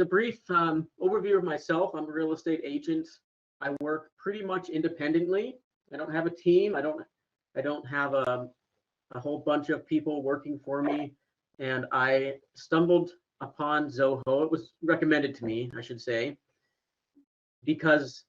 a brief overview of myself, I'm a real estate agent. I work pretty much independently. I don't have a team. I don't have a whole bunch of people working for me. And I stumbled upon Zoho. It was recommended to me, I should say, because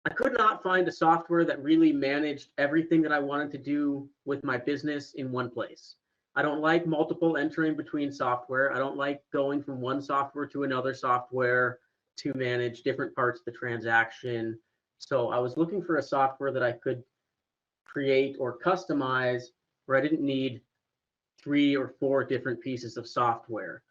I could not find a software that really managed everything that I wanted to do with my business in one place. I don't like multiple entering between software. I don't like going from one software to another software to manage different parts of the transaction. So I was looking for a software that I could create or customize where I didn't need 3 or 4 different pieces of software.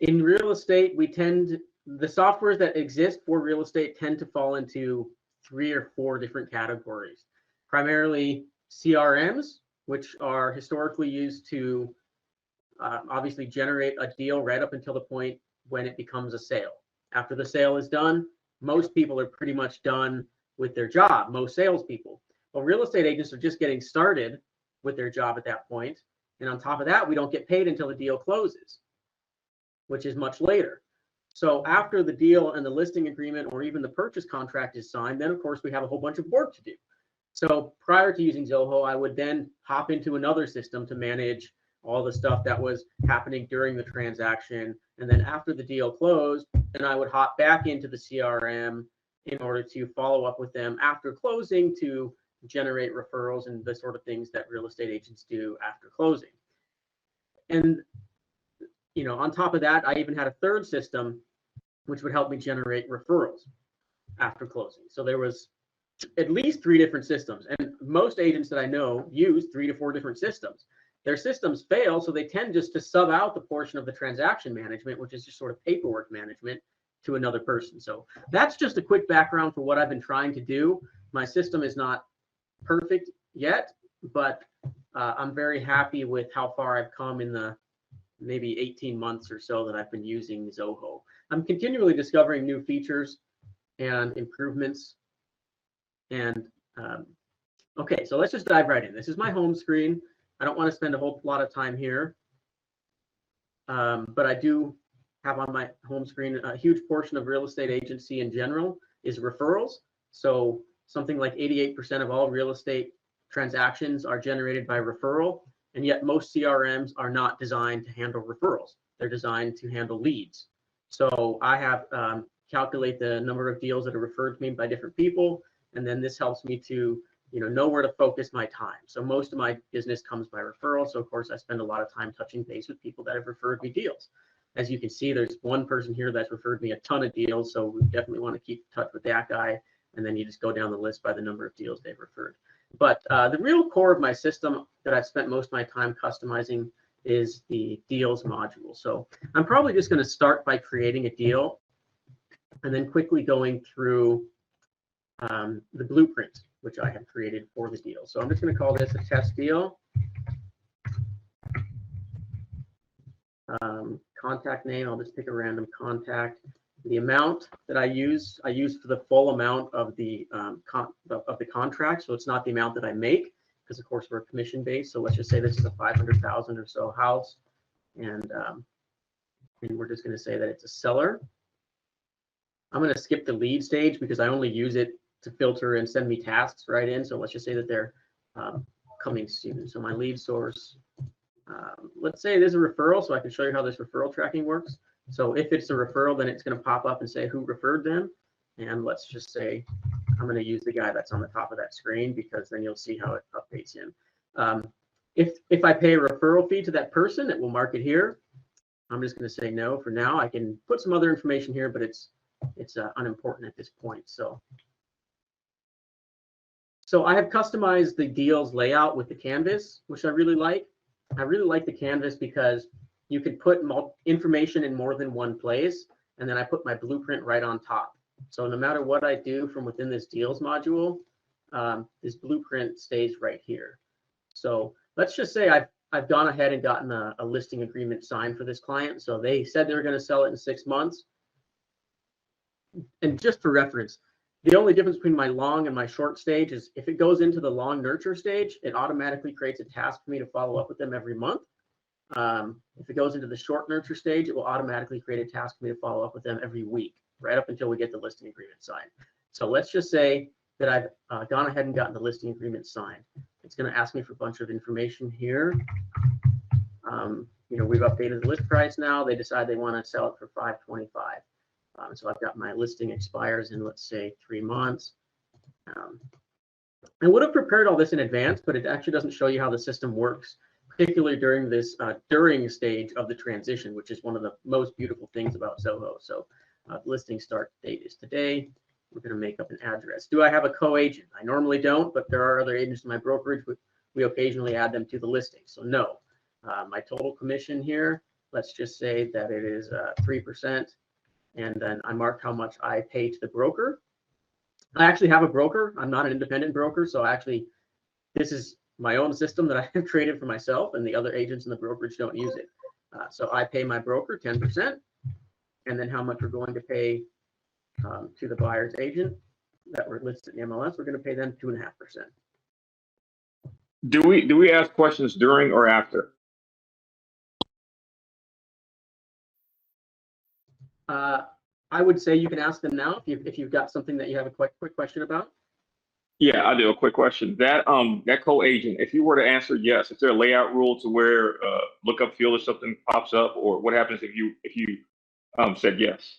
In real estate, the softwares that exist for real estate tend to fall into 3 or 4 different categories. Primarily CRMs, which are historically used to obviously generate a deal right up until the point when it becomes a sale. After the sale is done, most people are pretty much done with their job, most salespeople. Well, real estate agents are just getting started with their job at that point. And on top of that, we don't get paid until the deal closes, which is much later. So after the deal and the listing agreement or even the purchase contract is signed, then of course we have a whole bunch of work to do. So prior to using Zoho, I would then hop into another system to manage all the stuff that was happening during the transaction. And then after the deal closed, then I would hop back into the CRM in order to follow up with them after closing to generate referrals and the sort of things that real estate agents do after closing. And on top of that, I even had a third system which would help me generate referrals after closing. So there was at least 3 different systems, and most agents that I know use 3 to 4 different systems. Their systems fail, so they tend just to sub out the portion of the transaction management, which is just sort of paperwork management, to another person. So that's just a quick background for what I've been trying to do. My system is not perfect yet, but I'm very happy with how far I've come in the maybe 18 months or so that I've been using Zoho. I'm continually discovering new features and improvements. And okay, so let's just dive right in. This is my home screen. I don't want to spend a whole lot of time here, but I do have on my home screen a huge portion of real estate agency in general is referrals. So something like 88% of all real estate transactions are generated by referral, and yet most CRMs are not designed to handle referrals. They're designed to handle leads. So I have calculate the number of deals that are referred to me by different people, and then this helps me to know where to focus my time. So most of my business comes by referral. So of course I spend a lot of time touching base with people that have referred me deals. As you can see, there's one person here that's referred me a ton of deals. So we definitely want to keep in touch with that guy. And then you just go down the list by the number of deals they've referred. But the real core of my system that I've spent most of my time customizing is the deals module. So I'm probably just going to start by creating a deal and then quickly going through the blueprint, which I have created for the deal. So I'm just going to call this a test deal. Contact name, I'll just pick a random contact. The amount that I use for the full amount of the contract. So it's not the amount that I make, because of course we're commission based. So let's just say this is a 500,000 or so house, and we're just going to say that it's a seller. I'm going to skip the lead stage because I only use it to filter and send me tasks right in. So let's just say that they're coming soon. So my lead source, let's say it is a referral, so I can show you how this referral tracking works. So if it's a referral, then it's going to pop up and say who referred them. And let's just say I'm going to use the guy that's on the top of that screen, because then you'll see how it updates him. If I pay a referral fee to that person, it will mark it here. I'm just going to say no for now. I can put some other information here, but it's unimportant at this point. So I have customized the deals layout with the canvas, which I really like. I really like the canvas because you can put information in more than one place, and then I put my blueprint right on top. So no matter what I do from within this deals module, this blueprint stays right here. So let's just say I've gone ahead and gotten a listing agreement signed for this client. So they said they were going to sell it in 6 months. And just for reference, the only difference between my long and my short stage is if it goes into the long nurture stage, it automatically creates a task for me to follow up with them every month. If it goes into the short nurture stage, it will automatically create a task for me to follow up with them every week, right up until we get the listing agreement signed. So let's just say that I've gone ahead and gotten the listing agreement signed. It's going to ask me for a bunch of information here. We've updated the list price now. They decide they want to sell it for $525. So I've got my listing expires in, let's say, 3 months. I would have prepared all this in advance, but it actually doesn't show you how the system works, particularly during this during stage of the transition, which is one of the most beautiful things about Zoho. So listing start date is today. We're going to make up an address. Do I have a co-agent? I normally don't, but there are other agents in my brokerage. We occasionally add them to the listing. So no. My total commission here, let's just say that it is 3%. And then I mark how much I pay to the broker. I actually have a broker. I'm not an independent broker. So actually, this is my own system that I have created for myself, and the other agents in the brokerage don't use it. So I pay my broker 10%. And then how much we're going to pay to the buyer's agent that we're listed in the MLS, we're going to pay them 2.5%. Do we ask questions during or after? I would say you can ask them now if you've got something that you have a quick question about. Yeah, I do. A quick question. That co-agent, if you were to answer yes, is there a layout rule to where lookup field or something pops up, or what happens if you said yes?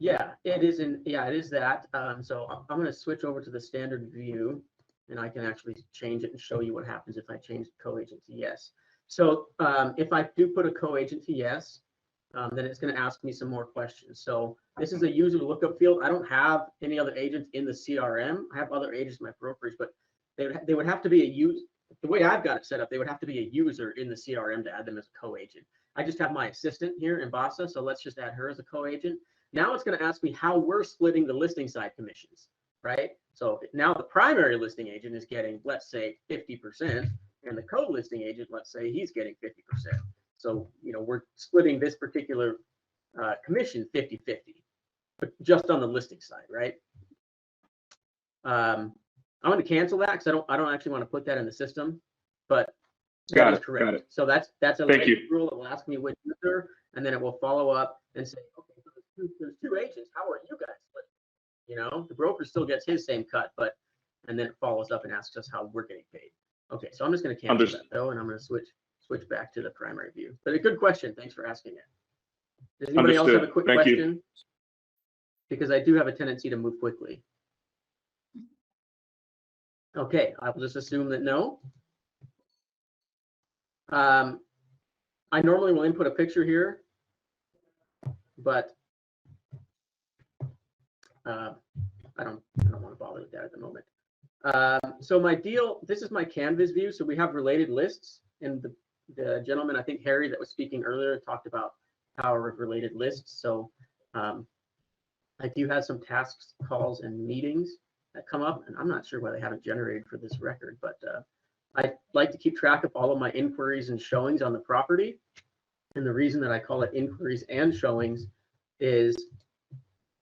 Yeah, it is it is that. So I'm going to switch over to the standard view, and I can actually change it and show you what happens if I change the co-agent to yes. So if I do put a co-agent to yes, then it's going to ask me some more questions. So this is a user lookup field. I don't have any other agents in the CRM. I have other agents in my brokerage, but they would have to be a user. The way I've got it set up, they would have to be a user in the CRM to add them as a co-agent. I just have my assistant here in Basa, so let's just add her as a co-agent. Now it's going to ask me how we're splitting the listing side commissions, right? So now the primary listing agent is getting, let's say, 50%, and the co-listing agent, let's say, he's getting 50%. So, we're splitting this particular commission 50-50, but just on the listing side, right? I'm going to cancel that because I don't actually want to put that in the system, but that is correct. Got it. So that's a rule that will ask me which user, and then it will follow up and say, okay, so there's two agents. How are you guys split? The broker still gets his same cut, and then it follows up and asks us how we're getting paid. Okay, so I'm just going to cancel that though, and I'm going to switch back to the primary view. But a good question. Thanks for asking it. Does anybody else have a quick question? Because I do have a tendency to move quickly. Okay, I will just assume that no. I normally will input a picture here, but I don't want to bother with that at the moment. So this is my Canvas view. So we have related lists, and the gentleman, I think Harry, that was speaking earlier, talked about power of related lists. So I do have some tasks, calls, and meetings that come up, and I'm not sure why they haven't generated for this record, but I like to keep track of all of my inquiries and showings on the property. And the reason that I call it inquiries and showings is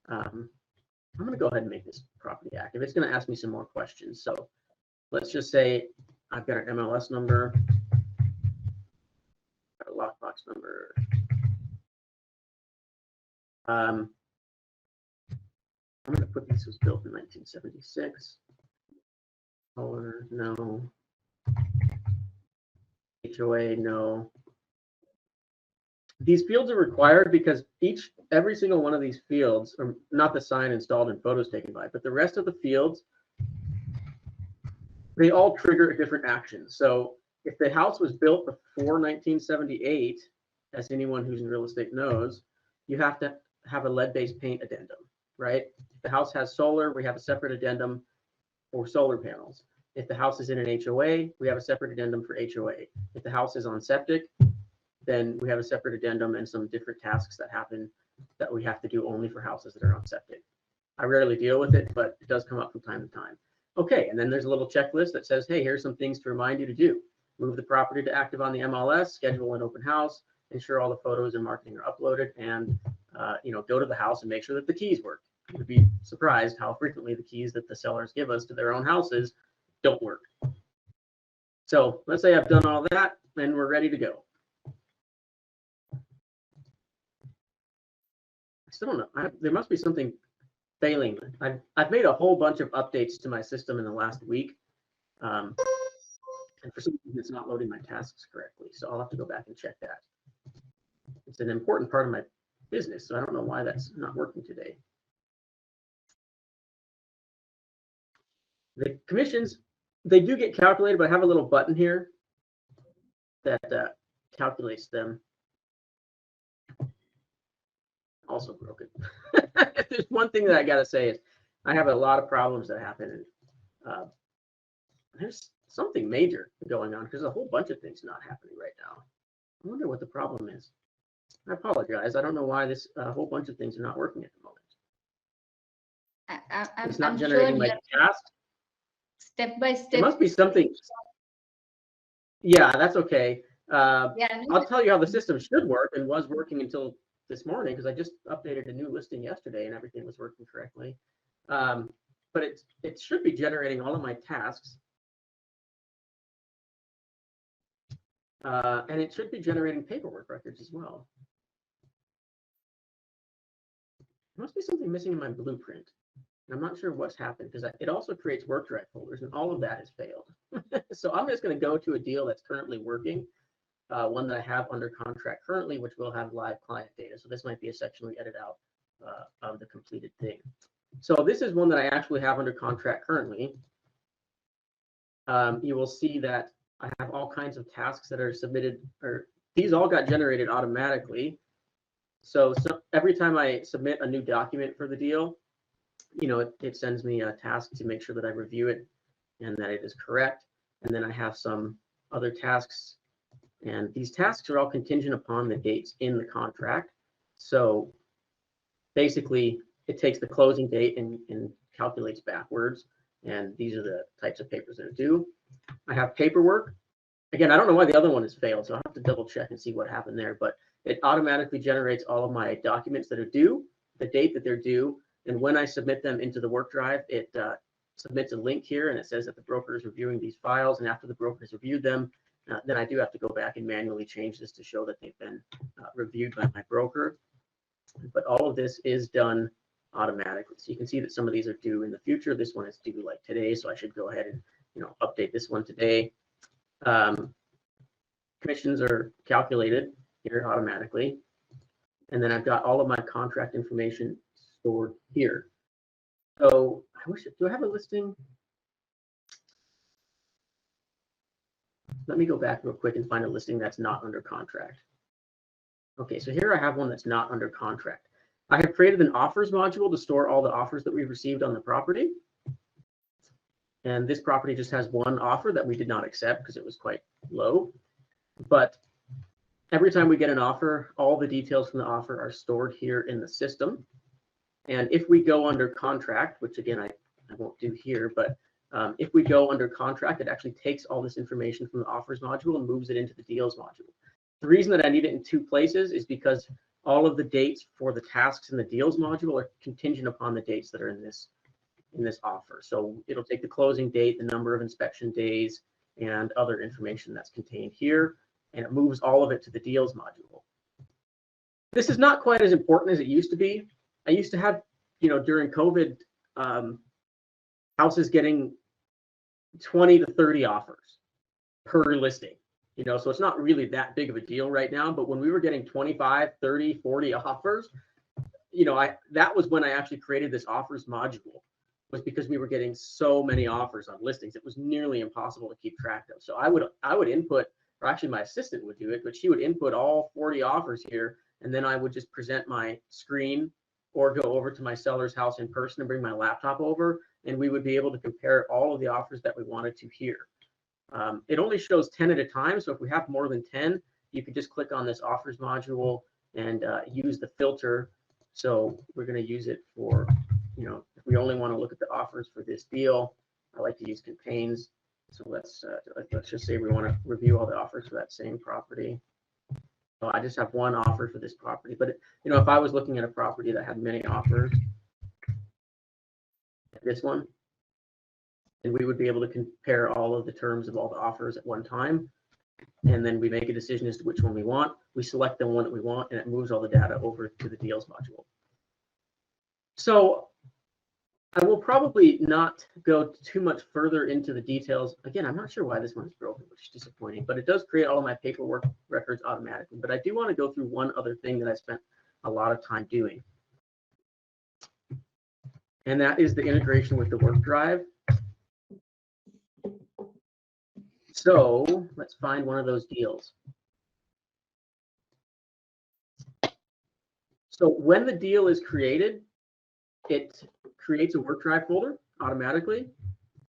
I'm going to go ahead and make this property active. It's going to ask me some more questions. So let's just say I've got an MLS number, got a lockbox number. I'm going to put this was built in 1976. Color, no. HOA, no. These fields are required because every single one of these fields, or not the sign installed and photos taken by, but the rest of the fields, they all trigger a different action. So if the house was built before 1978, as anyone who's in real estate knows, you have to have a lead-based paint addendum, right? If the house has solar, we have a separate addendum for solar panels. If the house is in an HOA, we have a separate addendum for HOA. If the house is on septic, then we have a separate addendum and some different tasks that happen that we have to do only for houses that are on septic. I rarely deal with it, but it does come up from time to time. Okay, and then there's a little checklist that says, hey, here's some things to remind you to do. Move the property to active on the MLS, schedule an open house, ensure all the photos and marketing are uploaded, and go to the house and make sure that the keys work. You would be surprised how frequently the keys that the sellers give us to their own houses don't work. So let's say I've done all that and we're ready to go. still don't know. There must be something failing. I've made a whole bunch of updates to my system in the last week. And for some reason, it's not loading my tasks correctly. So I'll have to go back and check that. It's an important part of my business, so I don't know why that's not working today. The commissions, they do get calculated, but I have a little button here that calculates them. Also broken. If there's one thing that I got to say is I have a lot of problems that happen, and there's something major going on because a whole bunch of things not happening right now. I wonder what the problem is. I apologize. I don't know why this whole bunch of things are not working at the moment. It's not generating my task. Step by step. There must be something. Yeah, that's okay. I'll tell you how the system should work and was working until this morning because I just updated a new listing yesterday and everything was working correctly. But it should be generating all of my tasks. And it should be generating paperwork records as well. There must be something missing in my blueprint. I'm not sure what's happened because it also creates WorkDrive folders and all of that has failed. So I'm just going to go to a deal that's currently working, one that I have under contract currently, which will have live client data. So this might be a section we edit out of the completed thing. So this is one that I actually have under contract currently. You will see that I have all kinds of tasks that are submitted, or these all got generated automatically. So every time I submit a new document for the deal, it sends me a task to make sure that I review it and that it is correct. And then I have some other tasks, and these tasks are all contingent upon the dates in the contract. So basically, it takes the closing date and calculates backwards. And these are the types of papers that are due. I have paperwork. Again, I don't know why the other one has failed, so I'll have to double check and see what happened there. But it automatically generates all of my documents that are due, the date that they're due, and when I submit them into the WorkDrive, it submits a link here, and it says that the broker is reviewing these files. And after the broker has reviewed them, then I do have to go back and manually change this to show that they've been reviewed by my broker. But all of this is done automatically. So you can see that some of these are due in the future. This one is due like today, so I should go ahead and update this one today. Commissions are calculated here automatically, and then I've got all of my contract information stored here. So do I have a listing? Let me go back real quick and find a listing that's not under contract. Okay, so here I have one that's not under contract. I have created an offers module to store all the offers that we've received on the property. And this property just has one offer that we did not accept because it was quite low. But every time we get an offer, all the details from the offer are stored here in the system. And if we go under contract, which again, I won't do here, but if we go under contract, it actually takes all this information from the offers module and moves it into the deals module. The reason that I need it in two places is because all of the dates for the tasks in the deals module are contingent upon the dates that are in this offer. So it'll take the closing date, the number of inspection days, and other information that's contained here, and it moves all of it to the deals module. This is not quite as important as it used to be. I used to have, during COVID, houses getting 20 to 30 offers per listing. So it's not really that big of a deal right now, but when we were getting 25, 30, 40 offers, that was when I actually created this offers module, was because we were getting so many offers on listings. It was nearly impossible to keep track of. So I would input, or actually my assistant would do it, but she would input all 40 offers here, and then I would just present my screen or go over to my seller's house in person and bring my laptop over, and we would be able to compare all of the offers that we wanted to hear. It only shows 10 at a time, so if we have more than 10, you could just click on this offers module and use the filter. So we're going to use it for, if we only want to look at the offers for this deal, I like to use campaigns. So let's just say we want to review all the offers for that same property. So I just have one offer for this property, but if I was looking at a property that had many offers, this one, and we would be able to compare all of the terms of all the offers at one time. And then we make a decision as to which one we want. We select the one that we want, and it moves all the data over to the deals module. So I will probably not go too much further into the details. Again, I'm not sure why this one's broken, which is disappointing, but it does create all of my paperwork records automatically. But I do want to go through one other thing that I spent a lot of time doing. And that is the integration with the WorkDrive. So let's find one of those deals. So when the deal is created, it creates a WorkDrive folder automatically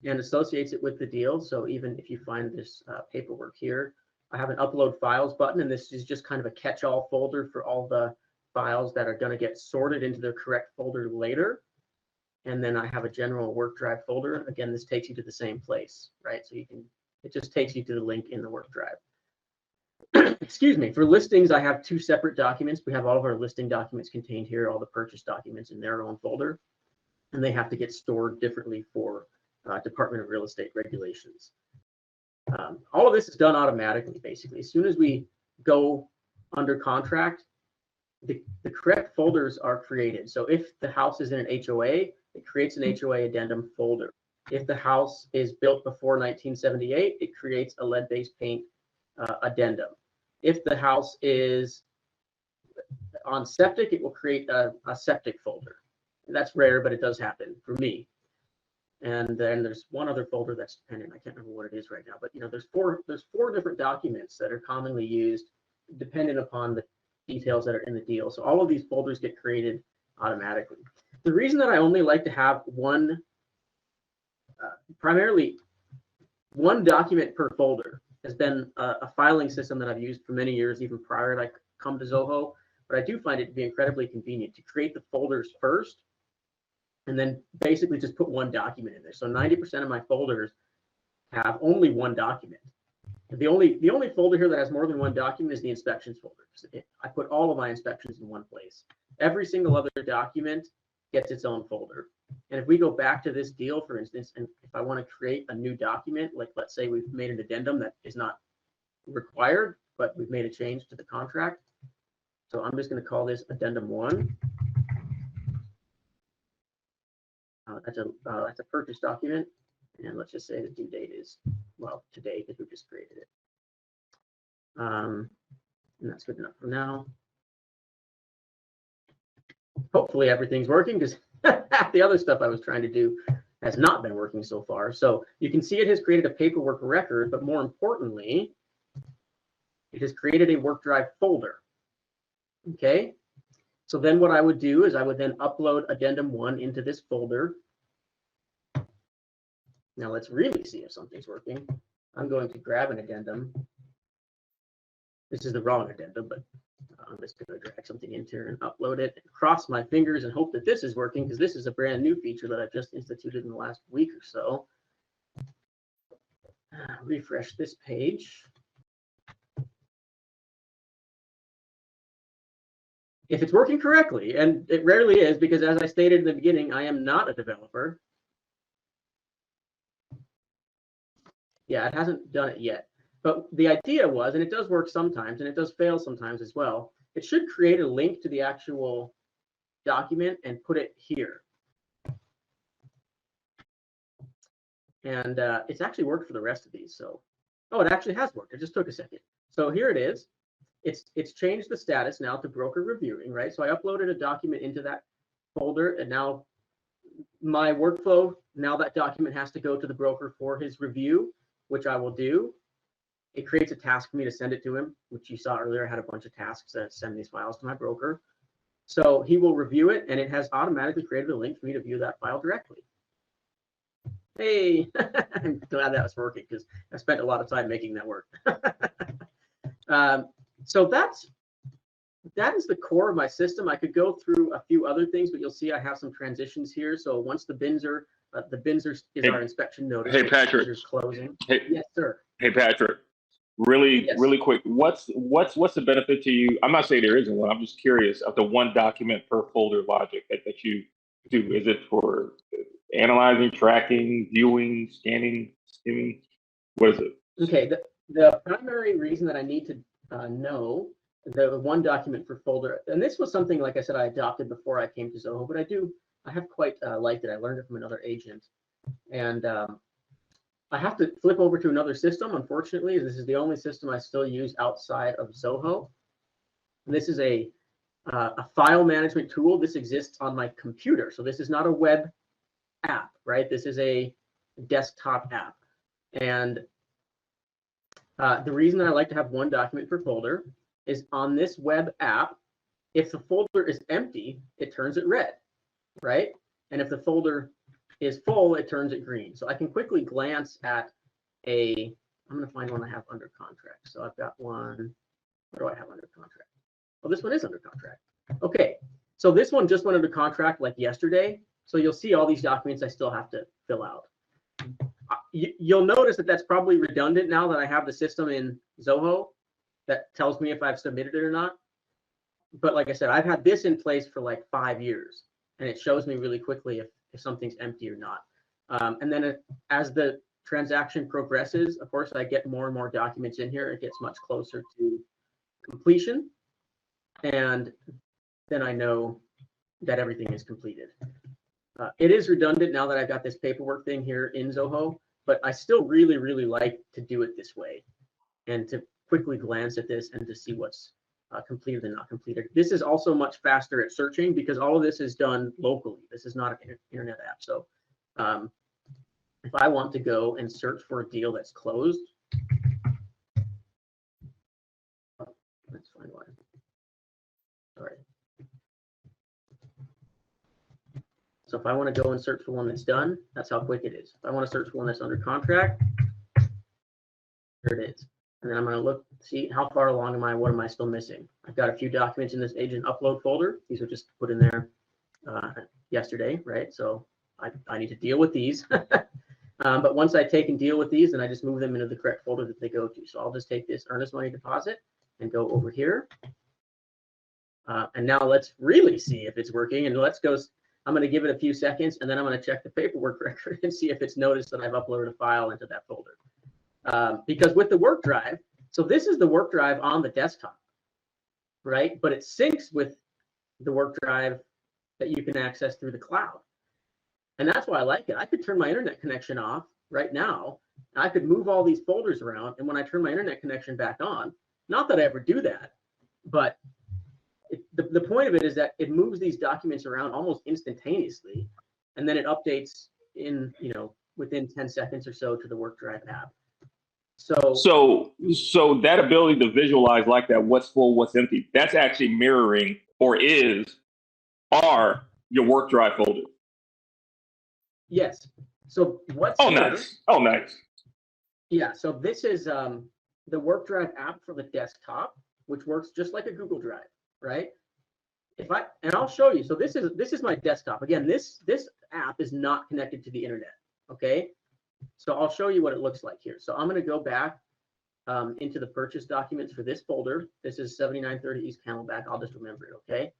and associates it with the deal. So even if you find this paperwork here, I have an upload files button, and this is just kind of a catch-all folder for all the files that are going to get sorted into their correct folder later. And then I have a general WorkDrive folder. Again, this takes you to the same place, right? So you can, it just takes you to the link in the WorkDrive. Excuse me. For listings, I have two separate documents. We have all of our listing documents contained here, all the purchase documents in their own folder, and they have to get stored differently for Department of Real Estate regulations. All of this is done automatically, basically. As soon as we go under contract, the correct folders are created. So if the house is in an HOA, it creates an HOA addendum folder. If the house is built before 1978, it creates a lead-based paint addendum. If the house is on septic, it will create a septic folder. And that's rare, but it does happen for me. And then there's one other folder that's dependent. I can't remember what it is right now, but you know, there's four different documents that are commonly used dependent upon the details that are in the deal. So all of these folders get created automatically. The reason that I only like to have one, primarily one document per folder, has been a filing system that I've used for many years, even prior to I come to Zoho. But I do find it to be incredibly convenient to create the folders first, and then basically just put one document in there. So 90% of my folders have only one document. The only folder here that has more than one document is the inspections folder. I put all of my inspections in one place. Every single other document gets its own folder. And if we go back to this deal, for instance, and if I want to create a new document, like let's say we've made an addendum that is not required, but we've made a change to the contract. So I'm just going to call this addendum 1. That's a purchase document. And let's just say the due date is, well, today, because we just created it. And that's good enough for now. Hopefully everything's working, because the other stuff I was trying to do has not been working so far. So you can see it has created a paperwork record, but more importantly, it has created a WorkDrive folder. Okay. So then what I would do is I would then upload addendum 1 into this folder. Now let's really see if something's working. I'm going to grab an addendum. This is the wrong addendum, but I'm just going to drag something into here and upload it, and cross my fingers and hope that this is working, because this is a brand new feature that I've just instituted in the last week or so. Refresh this page. If it's working correctly, and it rarely is, because as I stated in the beginning, I am not a developer. Yeah, it hasn't done it yet. But the idea was, and it does work sometimes, and it does fail sometimes as well, it should create a link to the actual document and put it here. And it's actually worked for the rest of these. So, oh, it actually has worked. It just took a second. So here it is. It's changed the status now to broker reviewing, right? So I uploaded a document into that folder, and now my workflow, now that document has to go to the broker for his review, which I will do. It creates a task for me to send it to him, which you saw earlier. I had a bunch of tasks that send these files to my broker. So he will review it, and it has automatically created a link for me to view that file directly. Hey, I'm glad that was working, because I spent a lot of time making that work. So that is the core of my system. I could go through a few other things, but you'll see I have some transitions here. So once the binser is our inspection notice. Hey, Patrick. Closing. Hey, yes, sir. Hey, Patrick. Really quick. What's the benefit to you? I'm not saying there isn't one. I'm just curious of the one document per folder logic that you do. Is it for analyzing, tracking, viewing, scanning, skimming? What is it? Okay. The primary reason that I need to know the one document per folder, and this was something, like I said, I adopted before I came to Zoho, but I do I have quite liked it. I learned it from another agent, and I have to flip over to another system. Unfortunately, this is the only system I still use outside of Zoho. And this is a file management tool. This exists on my computer, so this is not a web app, right? This is a desktop app, and the reason that I like to have one document per folder is on this web app, if the folder is empty, it turns it red, right? And if the folder is full, it turns it green. So I can quickly glance at I'm going to find one I have under contract. So I've got one. What do I have under contract? Oh, this one is under contract. Okay, so this one just went under contract like yesterday. So you'll see all these documents I still have to fill out. You'll notice that that's probably redundant now that I have the system in Zoho that tells me if I've submitted it or not. But like I said, I've had this in place for like 5 years, and it shows me really quickly if something's empty or not. And then as the transaction progresses, of course, I get more and more documents in here. It gets much closer to completion, and then I know that everything is completed. It is redundant now that I've got this paperwork thing here in Zoho, but I still really, really like to do it this way and to quickly glance at this and to see what's completed and not completed. This is also much faster at searching because all of this is done locally. This is not an internet app. So if I want to go and search for a deal that's closed, let's find one. Sorry. So if I want to go and search for one that's done, that's how quick it is. If I want to search for one that's under contract, here it is. And then I'm going to look, see how far along am I, what am I still missing? I've got a few documents in this agent upload folder. These were just put in there yesterday, right? So I need to deal with these. But once I take and deal with these, then I just move them into the correct folder that they go to. So I'll just take this earnest money deposit and go over here. And now let's really see if it's working. And let's go. I'm going to give it a few seconds, and then I'm going to check the paperwork record and see if it's noticed that I've uploaded a file into that folder. Because with the work drive, so this is the work drive on the desktop, right? But it syncs with the work drive that you can access through the cloud. And that's why I like it. I could turn my internet connection off right now. I could move all these folders around. And when I turn my internet connection back on, not that I ever do that, but the point of it is that it moves these documents around almost instantaneously, and then it updates in, within 10 seconds or so to the work drive app. So that ability to visualize like that, what's full, what's empty, that's actually mirroring are your work drive folder. Yes. So what's nice. Oh, nice. Yeah. So this is the work drive app for the desktop, which works just like a Google Drive, right? And I'll show you. So this is my desktop. Again, this app is not connected to the internet. Okay. So I'll show you what it looks like here. So I'm going to go back into the purchase documents for this folder. This is 7930 East Camelback. I'll just remember it. Okay.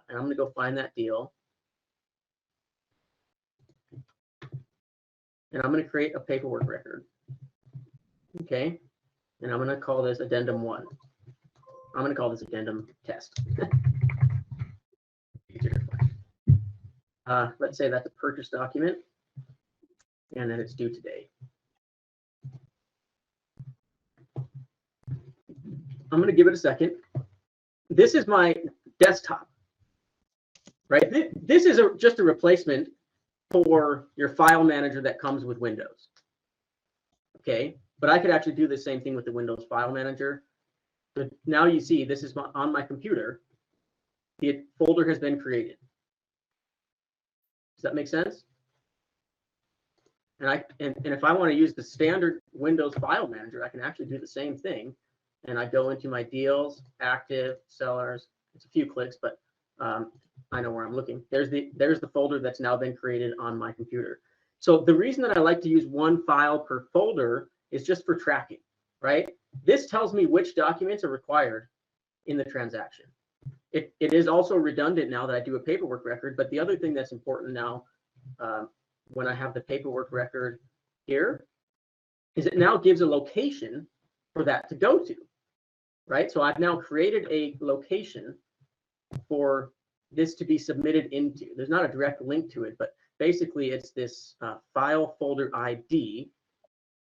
And I'm going to go find that deal. And I'm going to create a paperwork record. Okay. And I'm going to call this addendum 1. I'm going to call this addendum test. Let's say that's a purchase document, and then it's due today. I'm going to give it a second. This is my desktop, right? This is just a replacement for your file manager that comes with Windows. Okay, but I could actually do the same thing with the Windows file manager. But now you see this is on my computer. The folder has been created. Does that make sense? And if I want to use the standard Windows file manager, I can actually do the same thing. And I go into my deals, active, sellers. It's a few clicks, but I know where I'm looking. There's the folder that's now been created on my computer. So the reason that I like to use one file per folder is just for tracking, right? This tells me which documents are required in the transaction. It is also redundant now that I do a paperwork record, but the other thing that's important now when I have the paperwork record here is it now gives a location for that to go to, right? So I've now created a location for this to be submitted into. There's not a direct link to it, but basically it's this file folder ID.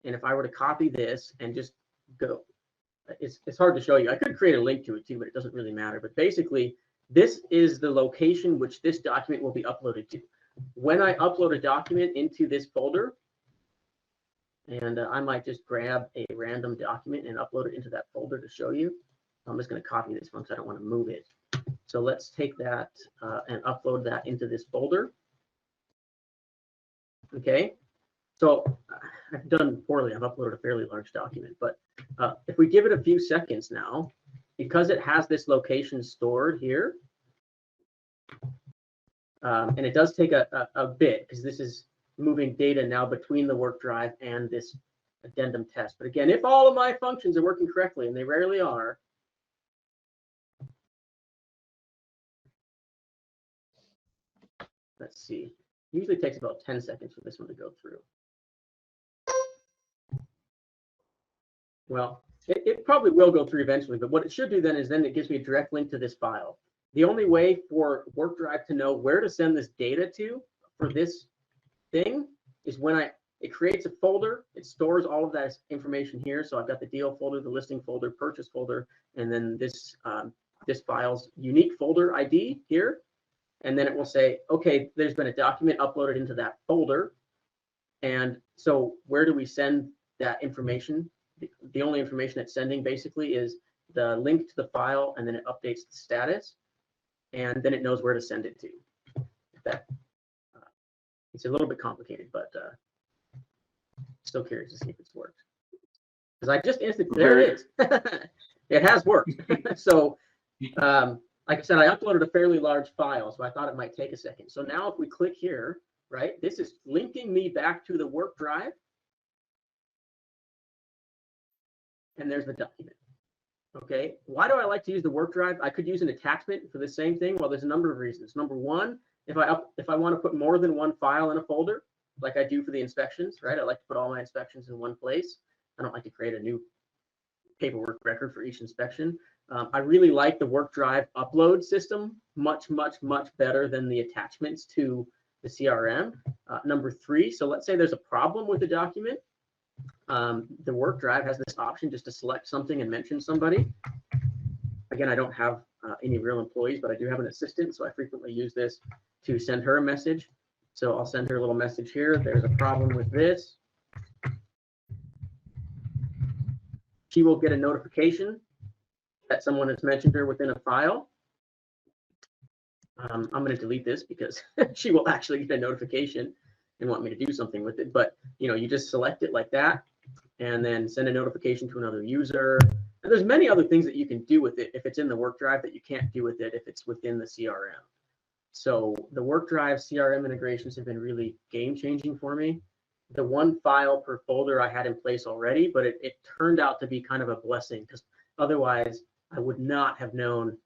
And if I were to copy this and just go, it's hard to show you. I could create a link to it too, but it doesn't really matter. But basically, this is the location which this document will be uploaded to. When I upload a document into this folder, and I might just grab a random document and upload it into that folder to show you. I'm just going to copy this one because I don't want to move it. So let's take that and upload that into this folder. Okay, so I've done poorly. I've uploaded a fairly large document, but if we give it a few seconds now, because it has this location stored here, and it does take a bit because this is moving data now between the work drive and this addendum test. But again, if all of my functions are working correctly, and they rarely are, let's see. Usually takes about 10 seconds for this one to go through. Well, it probably will go through eventually, but what it should do then is then it gives me a direct link to this file. The only way for WorkDrive to know where to send this data to for this thing is when it creates a folder, it stores all of that information here. So I've got the deal folder, the listing folder, purchase folder, and then this file's unique folder ID here. And then it will say, okay, there's been a document uploaded into that folder. And so where do we send that information? The only information it's sending basically is the link to the file, and then it updates the status, and then it knows where to send it to. It's a little bit complicated, but still curious to see if it's worked. Because I just there it is. It has worked. So like I said, I uploaded a fairly large file, so I thought it might take a second. So now if we click here, right, this is linking me back to the work drive. And there's the document. Okay, why do I like to use the work drive? I could use an attachment for the same thing. Well, there's a number of reasons. Number one, if I want to put more than one file in a folder, like I do for the inspections, right? I like to put all my inspections in one place. I don't like to create a new paperwork record for each inspection. I really like the work drive upload system much, much, much better than the attachments to the CRM. Number three, so let's say there's a problem with the document. The work drive has this option just to select something and mention somebody. Again, I don't have any real employees, but I do have an assistant, so I frequently use this to send her a message. So I'll send her a little message here. There's a problem with this. She will get a notification that someone has mentioned her within a file. I'm going to delete this because she will actually get a notification and want me to do something with it. But you just select it like that, and then send a notification to another user. And there's many other things that you can do with it if it's in the work drive that you can't do with it if it's within the CRM. So the work drive CRM integrations have been really game changing for me. The one file per folder I had in place already, but it turned out to be kind of a blessing, because otherwise I would not have known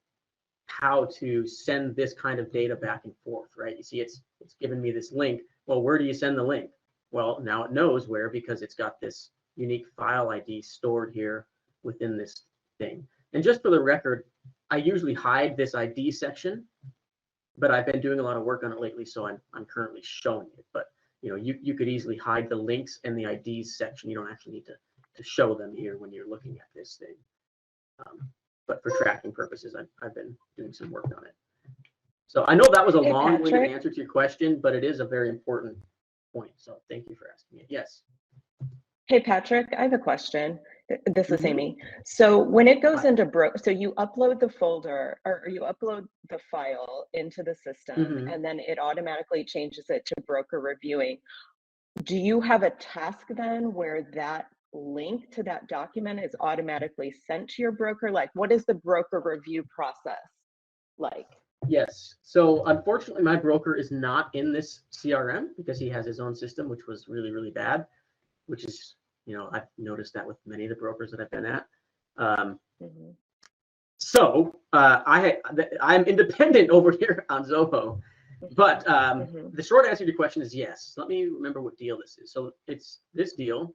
how to send this kind of data back and forth, right? You see, it's given me this link. Well, where do you send the link? Well, now it knows where, because it's got this unique file ID stored here within this thing. And just for the record, I usually hide this ID section, but I've been doing a lot of work on it lately, so I'm currently showing it. But you could easily hide the links and the IDs section. You don't actually need to show them here when you're looking at this thing. But for tracking purposes, I've been doing some work on it. So I know that was a long-winded answer to your question, but it is a very important point. So thank you for asking it. Yes. Hey, Patrick, I have a question. This is Amy. So when it goes into so you upload the folder, or you upload the file into the system, and then it automatically changes it to broker reviewing. Do you have a task then where that link to that document is automatically sent to your broker? Like, what is the broker review process like? Yes. So unfortunately, my broker is not in this CRM because he has his own system, which was really, really bad, which is, I've noticed that with many of the brokers that I've been at. So I'm independent over here on Zoho, but the short answer to your question is yes. Let me remember what deal this is. So it's this deal.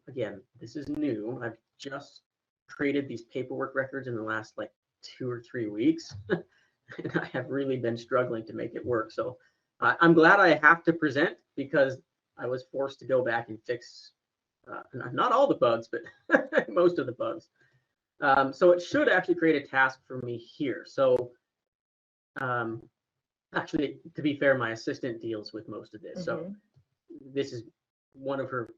Again, this is new. I've just created these paperwork records in the last like 2 or 3 weeks. and I have really been struggling to make it work. So I'm glad I have to present because I was forced to go back and fix not all the bugs, but most of the bugs. So it should actually create a task for me here. So actually, to be fair, my assistant deals with most of this. So this is one of her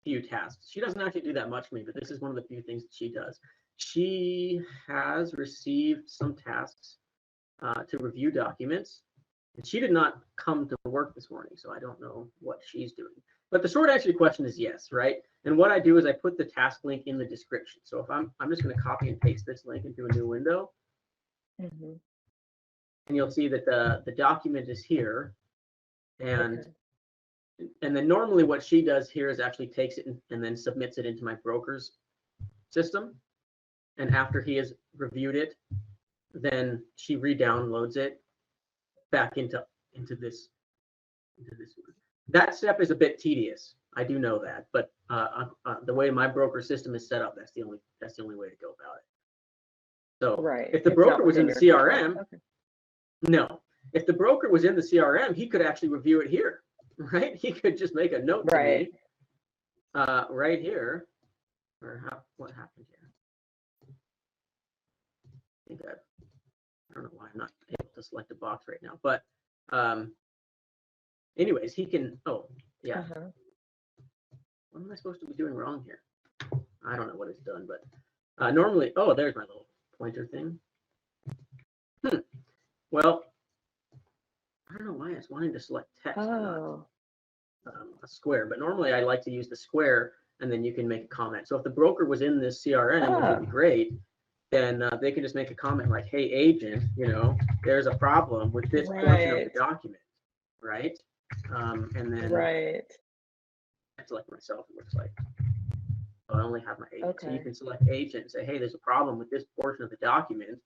few tasks. She doesn't actually do that much for me, but this is one of the few things that she does. She has received some tasks to review documents, and she did not come to work this morning, so I don't know what she's doing. But the short answer to your question is yes, right? And what I do is I put the task link in the description. So if I'm just going to copy and paste this link into a new window, and you'll see that the document is here, and and then normally what she does here is actually takes it and then submits it into my broker's system. And after he has reviewed it, then she re-downloads it back into this one. That step is a bit tedious. I do know that, but the way my broker system is set up, that's the only way to go about it. So if the broker was in the CRM, no. If the broker was in the CRM, he could actually review it here, right? He could just make a note to me right here. Or what happened here? I don't know why I'm not able to select a box right now, but anyways, he can, what am I supposed to be doing wrong here? I don't know what it's done, but normally, there's my little pointer thing. Well, I don't know why it's wanting to select text, not a square, but normally I like to use the square and then you can make a comment. So if the broker was in this CRM, which would be great, then they can just make a comment like, hey, agent, there's a problem with this portion of the document, right? And then I select myself, it looks like. I only have my agent. So you can select agent and say, hey, there's a problem with this portion of the document,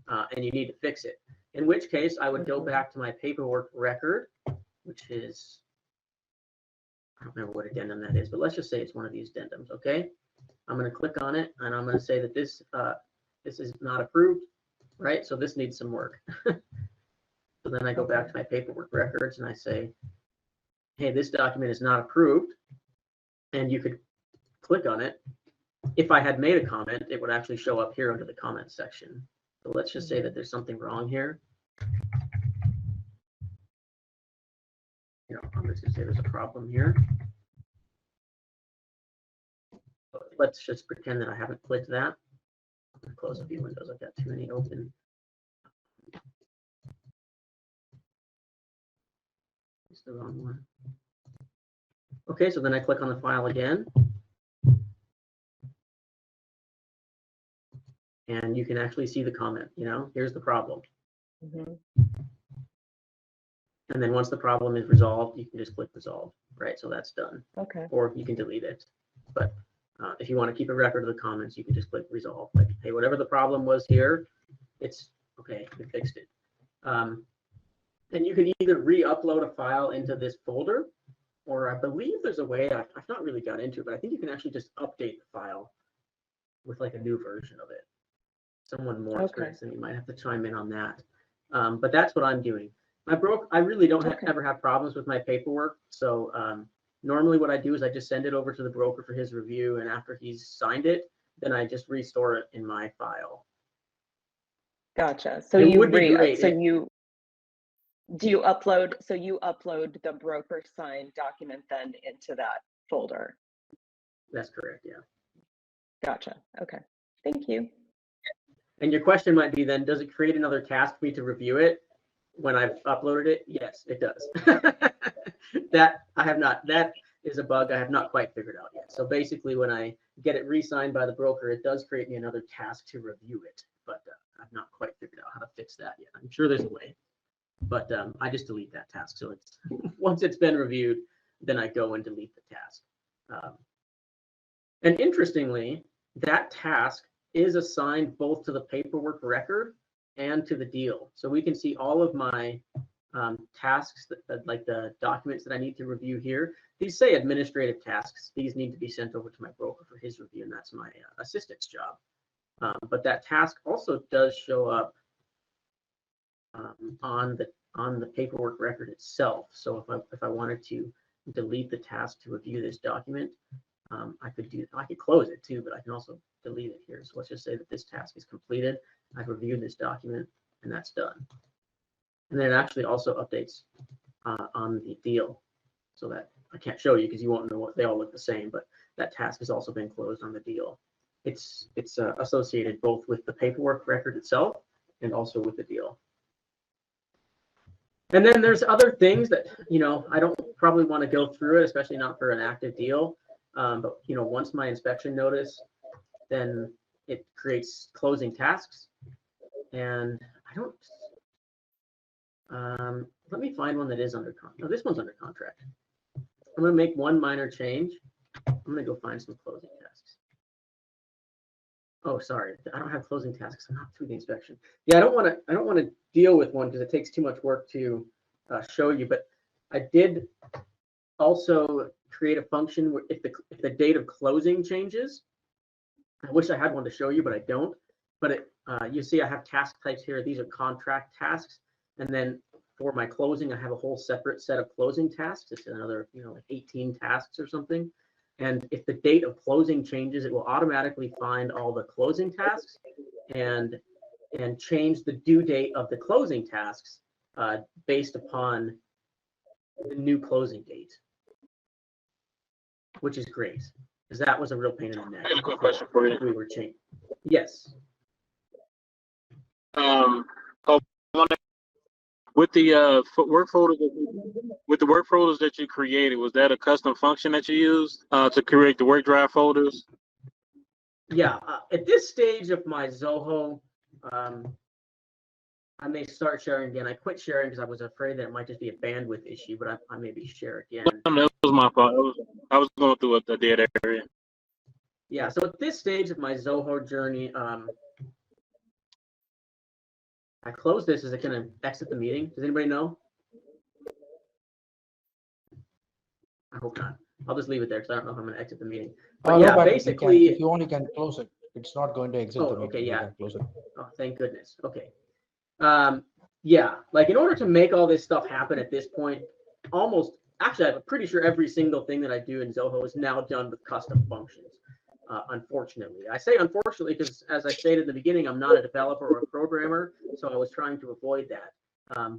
and you need to fix it. In which case, I would go back to my paperwork record, which is, I don't remember what addendum that is, but let's just say it's one of these addendums, okay? I'm going to click on it, and I'm going to say that this is not approved, right? So this needs some work. So then I go back to my paperwork records, and I say, hey, this document is not approved, and you could click on it. If I had made a comment, it would actually show up here under the comment section. So let's just say that there's something wrong here. I'm just going to say there's a problem here. Let's just pretend that I haven't clicked that. I'm going to close a few windows. I've got too many open. It's the wrong one. Okay, so then I click on the file again. And you can actually see the comment, here's the problem. And then once the problem is resolved, you can just click resolve, right? So that's done. Or you can delete it. But if you want to keep a record of the comments, you can just click resolve. Like, hey, whatever the problem was here, it's okay, we fixed it. And you can either re-upload a file into this folder, or I believe there's a way, I've not really got into it, but I think you can actually just update the file with like a new version of it. Someone more experienced than you might have to chime in on that. But that's what I'm doing. I really don't ever have problems with my paperwork. So normally what I do is I just send it over to the broker for his review. And after he's signed it, then I just restore it in my file. Gotcha. So you upload the broker signed document then into that folder? That's correct, yeah. Gotcha. Okay. Thank you. And your question might be then, does it create another task for me to review it when I've uploaded it? Yes, it does. That is a bug I have not quite figured out yet. So basically when I get it re-signed by the broker, it does create me another task to review it, but I've not quite figured out how to fix that yet. I'm sure there's a way, but I just delete that task. So it's once it's been reviewed, then I go and delete the task. And interestingly, that task is assigned both to the paperwork record and to the deal. So we can see all of my tasks, like the documents that I need to review here. These say administrative tasks. These need to be sent over to my broker for his review, and that's my assistant's job. But that task also does show up on the paperwork record itself. So if I wanted to delete the task to review this document, I could close it too, but I can also delete it here. So let's just say that this task is completed. I've reviewed this document and that's done. And then it actually also updates on the deal, so that I can't show you because you won't know what they all look the same, but that task has also been closed on the deal. It's associated both with the paperwork record itself and also with the deal. And then there's other things that, I don't probably want to go through it, especially not for an active deal. But, once my inspection notice, then it creates closing tasks. And I don't, let me find one that is under contract. No, this one's under contract. I'm going to make one minor change. I'm going to go find some closing tasks. Oh, sorry, I don't have closing tasks. I'm not through the inspection. Yeah, I don't want to deal with one because it takes too much work to show you. But I did also create a function where if the date of closing changes. I wish I had one to show you, but I don't. But you see, I have task types here. These are contract tasks, and then for my closing, I have a whole separate set of closing tasks. It's another, like 18 tasks or something. And if the date of closing changes, it will automatically find all the closing tasks and change the due date of the closing tasks based upon the new closing date, which is great, because that was a real pain in the neck. I got a quick question for you. We were changing. Yes. With the work folders, with the work folders that you created, was that a custom function that you used to create the Workdrive folders? Yeah. At this stage of my Zoho, I may start sharing again. I quit sharing because I was afraid that it might just be a bandwidth issue, but I maybe share again. That was my fault. I was going through a dead area. Yeah. So at this stage of my Zoho journey, I close this. Is it going to exit the meeting? Does anybody know? I hope not. I'll just leave it there because I don't know if I'm going to exit the meeting. But yeah, no, basically, if you want, you can close it. It's not going to exit the meeting. Okay, yeah. Close it. Oh, thank goodness. Okay. Yeah, like in order to make all this stuff happen at this point, actually, I'm pretty sure every single thing that I do in Zoho is now done with custom functions. Unfortunately, I say unfortunately because, as I stated in the beginning, I'm not a developer or a programmer, so I was trying to avoid that.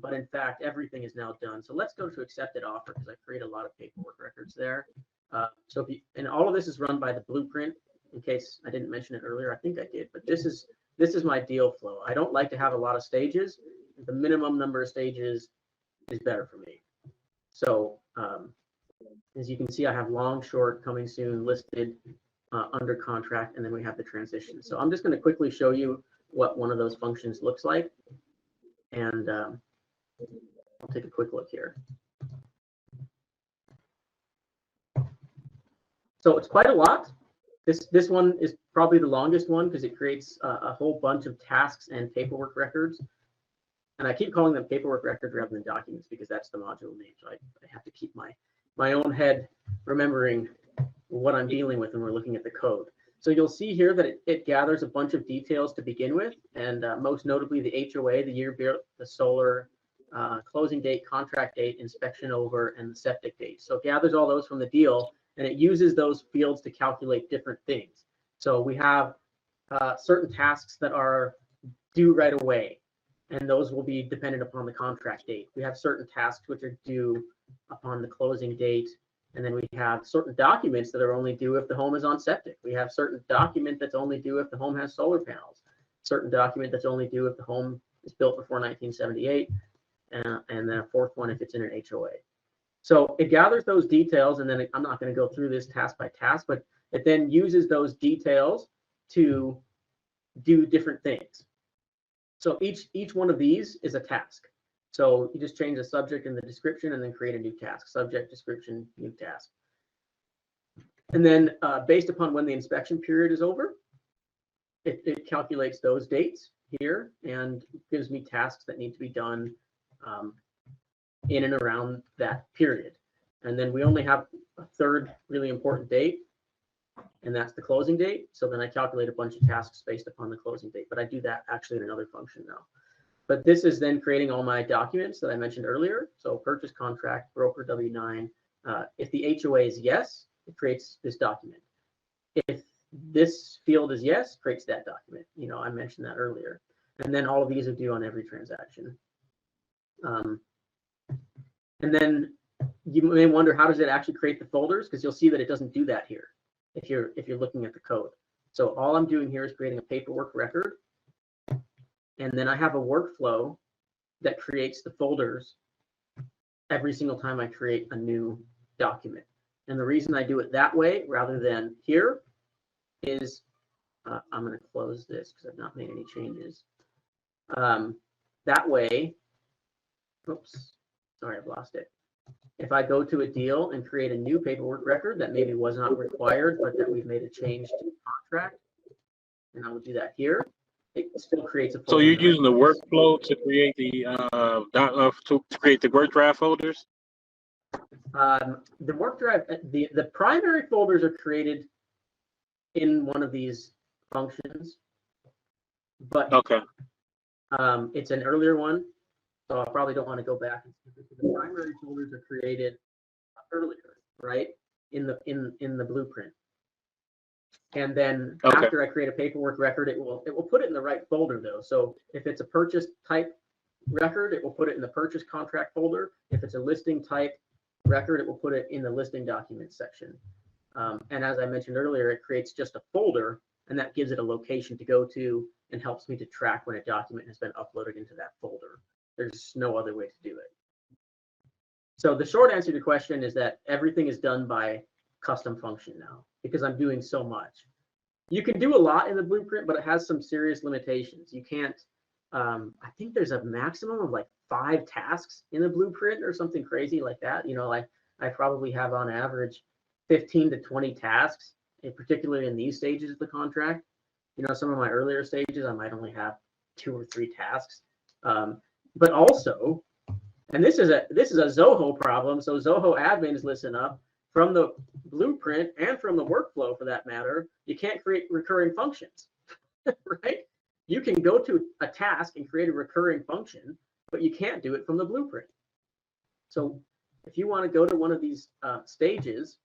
But in fact, everything is now done. So let's go to accepted offer because I create a lot of paperwork records there. So and all of this is run by the blueprint. In case I didn't mention it earlier, I think I did, but this is my deal flow. I don't like to have a lot of stages. The minimum number of stages is better for me. So as you can see, I have long, short, coming soon, listed, under contract, and then we have the transition. So I'm just going to quickly show you what one of those functions looks like. And I'll take a quick look here. So it's quite a lot. This one is probably the longest one because it creates a whole bunch of tasks and paperwork records. And I keep calling them paperwork records rather than documents because that's the module name. So I have to keep my own head remembering what I'm dealing with when we're looking at the code. So you'll see here that it gathers a bunch of details to begin with, and most notably the HOA, the year built, the solar, closing date, contract date, inspection over, and the septic date. So it gathers all those from the deal, and it uses those fields to calculate different things. So we have certain tasks that are due right away, and those will be dependent upon the contract date. We have certain tasks which are due upon the closing date, and then we have certain documents that are only due if the home is on septic. We have certain document that's only due if the home has solar panels, certain document that's only due if the home is built before 1978, and then a fourth one if it's in an HOA. So it gathers those details, and then I'm not going to go through this task by task, but it then uses those details to do different things. So each one of these is a task. So you just change the subject and the description and then create a new task. Subject, description, new task. And then based upon when the inspection period is over, it calculates those dates here and gives me tasks that need to be done in and around that period. And then we only have a third really important date, and that's the closing date. So then I calculate a bunch of tasks based upon the closing date, but I do that actually in another function now. But this is then creating all my documents that I mentioned earlier. So purchase contract, broker W-9. If the HOA is yes, it creates this document. If this field is yes, creates that document. I mentioned that earlier. And then all of these are due on every transaction. And then you may wonder, how does it actually create the folders? Because you'll see that it doesn't do that here if you're looking at the code. So all I'm doing here is creating a paperwork record. And then I have a workflow that creates the folders every single time I create a new document. And the reason I do it that way rather than here is, I'm going to close this because I've not made any changes. That way, oops, sorry, I've lost it. If I go to a deal and create a new paperwork record that maybe was not required, but that we've made a change to the contract, and I will do that here, it still creates a folder. So you're using the workflow to create the to create the Workdrive folders? The Workdrive, the primary folders are created in one of these functions, but Okay. it's an earlier one, so I probably don't want to go back. The primary folders are created earlier, right, in the blueprint. And then after I create a paperwork record, it will put it in the right folder though. So if it's a purchase type record, it will put it in the purchase contract folder. If it's a listing type record, it will put it in the listing documents section. And as I mentioned earlier, it creates just a folder, and that gives it a location to go to and helps me to track when a document has been uploaded into that folder. There's no other way to do it. So the short answer to the question is that everything is done by custom function now, because I'm doing so much. You can do a lot in the blueprint, but it has some serious limitations. You can't, I think there's a maximum of like 5 tasks in the blueprint or something crazy like that. Like I probably have on average 15 to 20 tasks, particularly in these stages of the contract. Some of my earlier stages, I might only have 2 or 3 tasks. But also, and this is a Zoho problem, so Zoho admins, listen up. From the blueprint and from the workflow for that matter, you can't create recurring functions, right? You can go to a task and create a recurring function, but you can't do it from the blueprint. So if you want to go to one of these stages,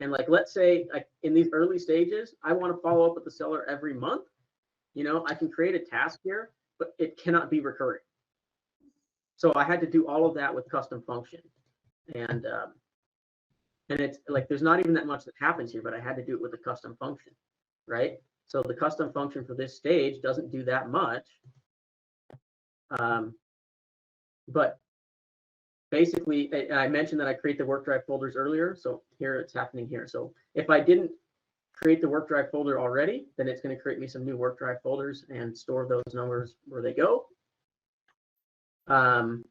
and like, let's say in these early stages, I want to follow up with the seller every month, I can create a task here, but it cannot be recurring. So I had to do all of that with custom function. And it's like, there's not even that much that happens here, but I had to do it with a custom function, right? So the custom function for this stage doesn't do that much. But basically, I mentioned that I create the Workdrive folders earlier. So here it's happening here. So if I didn't create the Workdrive folder already, then it's going to create me some new Workdrive folders and store those numbers where they go. And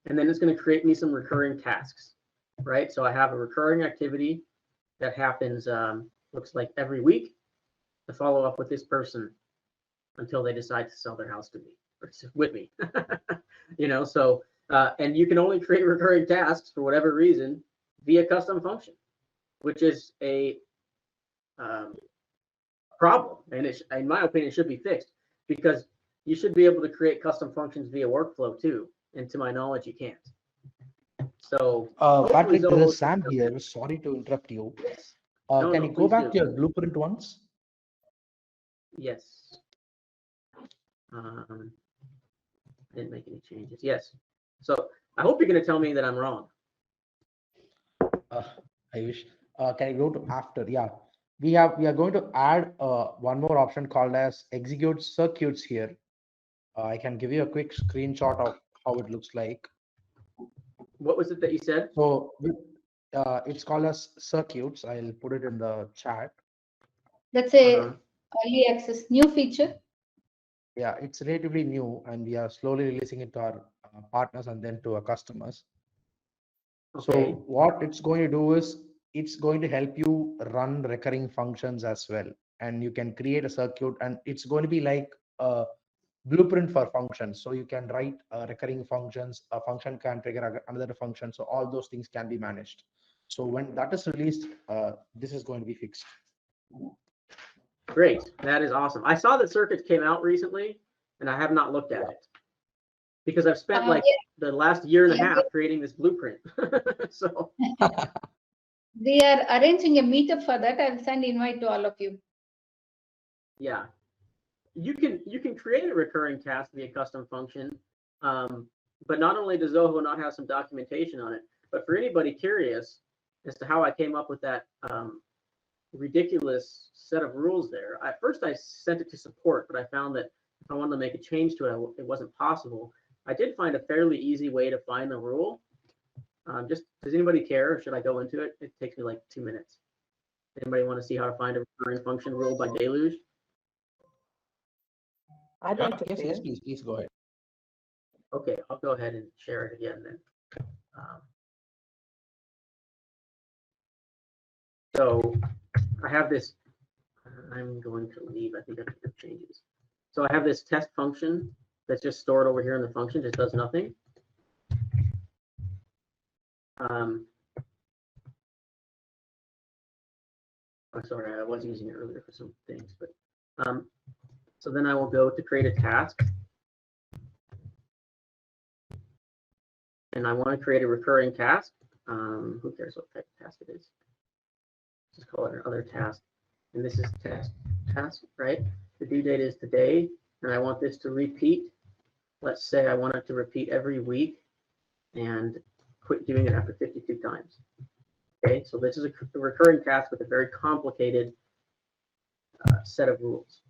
then it's going to create me some recurring tasks, right? So I have a recurring activity that happens, looks like every week, to follow up with this person until they decide to sell their house to me or with me. So and you can only create recurring tasks for whatever reason via custom function, which is a problem, and in my opinion, it should be fixed, because you should be able to create custom functions via workflow too, and to my knowledge, you can't. So Patrick, this is Sam here. Sorry to interrupt you. Yes. Can you go back to your blueprint once? Yes. I didn't make any changes. Yes. So I hope you're going to tell me that I'm wrong. I wish. Can you go to after? Yeah. We are going to add one more option called as execute circuits here. I can give you a quick screenshot of how it looks like. What was it that you said? So it's called as circuits. I'll put it in the chat. That's a early access new feature. Yeah, it's relatively new, and we are slowly releasing it to our partners and then to our customers. Okay. So what it's going to do is it's going to help you run recurring functions as well. And you can create a circuit, and it's going to be like a blueprint for functions. So you can write recurring functions, a function can trigger another function. So all those things can be managed. So when that is released, this is going to be fixed. Great. That is awesome. I saw that circuits came out recently, and I have not looked at it. because I've spent like the last year and a half creating this blueprint. So we are arranging a meetup for that. I'll send invite to all of you. yeah, you can create a recurring task via custom function, but not only does Zoho not have some documentation on it, but for anybody curious as to how I came up with that ridiculous set of rules there, at first I sent it to support, but I found that if I wanted to make a change to it, it wasn't possible. I did find a fairly easy way to find the rule. Just, does anybody care, or should I go into it? It takes me like 2 minutes. Anybody want to see how to find a recurring function rule by Deluge? I'd like to Yes, see yes, it. please go ahead. Okay, I'll go ahead and share it again then. So I have this, I'm going to leave, I think I have changes. So I have this test function that's just stored over here in the function, just does nothing. Oh, sorry, I was using it earlier for some things, but so then I will go to create a task. And I want to create a recurring task. Who cares what type of task it is? Just call it another task. And this is task, right? The due date is today, and I want this to repeat. Let's say I want it to repeat every week and quit doing it after 52 times. Okay, so this is a recurring task with a very complicated set of rules.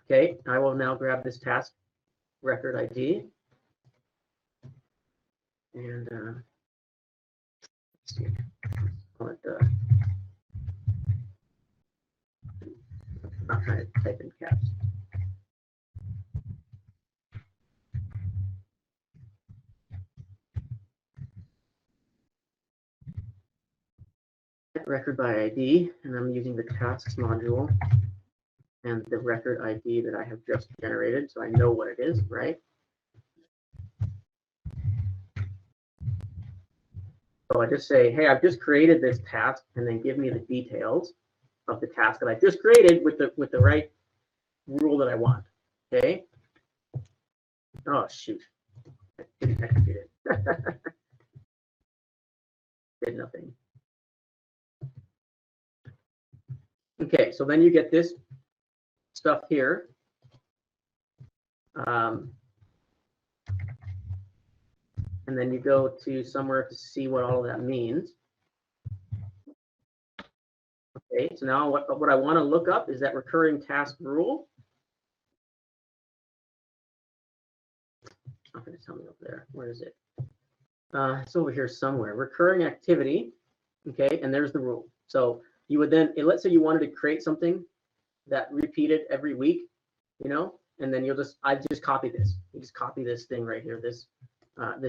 Okay, I will now grab this task record ID and let's see, call it, I'm not trying to type in caps. Record by ID, and I'm using the tasks module and the record ID that I have just generated, so I know what it is, right? So I just say, hey, I've just created this task, and then give me the details of the task that I just created with the right rule that I want. Okay. Oh shoot, I didn't execute it. Did nothing. Okay, so then you get this stuff here. And then you go to somewhere to see what all of that means. Okay, so now what I want to look up is that recurring task rule. It's not going to tell me up there. Where is it? It's over here somewhere. Recurring activity. Okay, and there's the rule. So you would then, let's say you wanted to create something that repeated every week, you know, and then I just copy this. You just copy this thing right here, this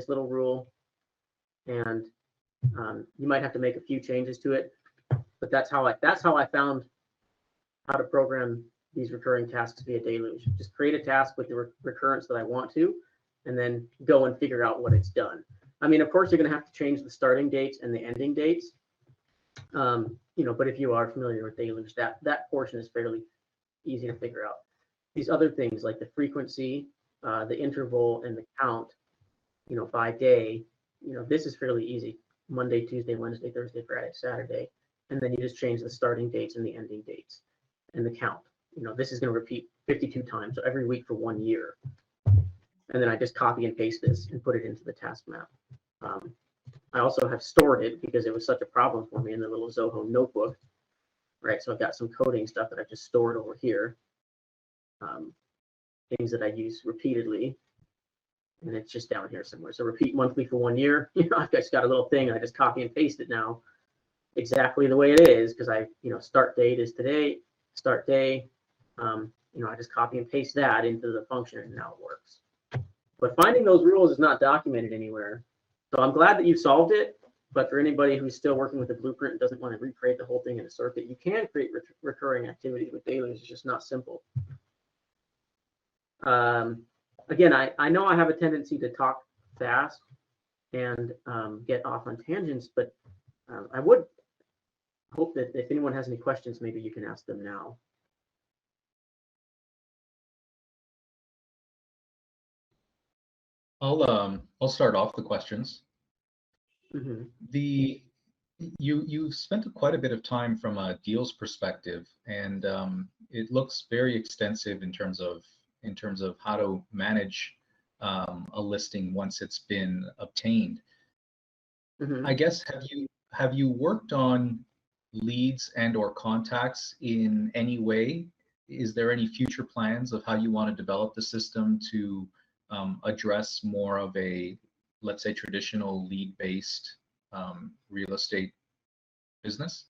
little rule, and you might have to make a few changes to it, but that's how I found how to program these recurring tasks via Deluge. Just create a task with the recurrence that I want to, and then go and figure out what it's done. I mean, of course, you're going to have to change the starting dates and the ending dates, you know, but if you are familiar with Deluge, that portion is fairly easy to figure out. These other things like the frequency, the interval, and the count, you know, by day, you know, this is fairly easy. Monday, Tuesday, Wednesday, Thursday, Friday, Saturday, and then you just change the starting dates and the ending dates and the count. You know, this is going to repeat 52 times, so every week for 1 year. And then I just copy and paste this and put it into the task map. I also have stored it because it was such a problem for me in the little Zoho notebook, right? So I've got some coding stuff that I just stored over here, things that I use repeatedly, and it's just down here somewhere. So repeat monthly for 1 year. You know, I've just got a little thing, and I just copy and paste it now exactly the way it is, because you know, start date is today, start day. You know, I just copy and paste that into the function, and now it works. But finding those rules is not documented anywhere. So I'm glad that you solved it, but for anybody who's still working with the blueprint and doesn't want to recreate the whole thing in a circuit, you can create recurring activities with Deluge. It's just not simple. Again, I know I have a tendency to talk fast and get off on tangents, but I would hope that if anyone has any questions, maybe you can ask them now. I'll start off the questions. Mm-hmm. You've spent quite a bit of time from a deals perspective, and it looks very extensive in terms of how to manage a listing once it's been obtained. Mm-hmm. I guess have you worked on leads and or contacts in any way? Is there any future plans of how you want to develop the system to address more of a, let's say, traditional lead-based real estate business?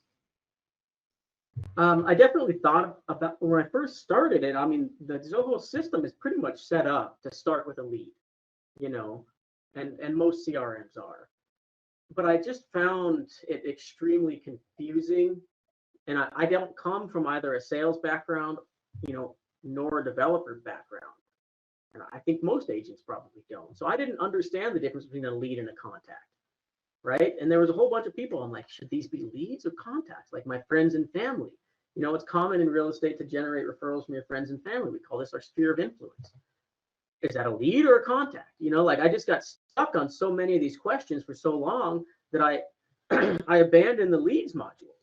I definitely thought about when I first started it. I mean, the Zoho system is pretty much set up to start with a lead, you know, and most CRMs are. But I just found it extremely confusing. And I don't come from either a sales background, you know, nor a developer background. And I think most agents probably don't. So I didn't understand the difference between a lead and a contact, right? And there was a whole bunch of people. I'm like, should these be leads or contacts? Like my friends and family. You know, it's common in real estate to generate referrals from your friends and family. We call this our sphere of influence. Is that a lead or a contact? You know, like I just got stuck on so many of these questions for so long that I I abandoned the leads module.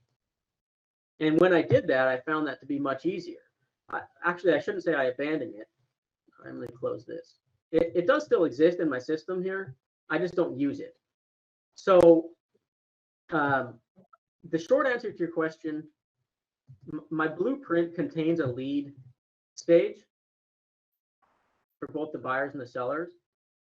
And when I did that, I found that to be much easier. Actually, I shouldn't say I abandoned it. I'm going to close this. It does still exist in my system here. I just don't use it. So the short answer to your question, my blueprint contains a lead stage for both the buyers and the sellers,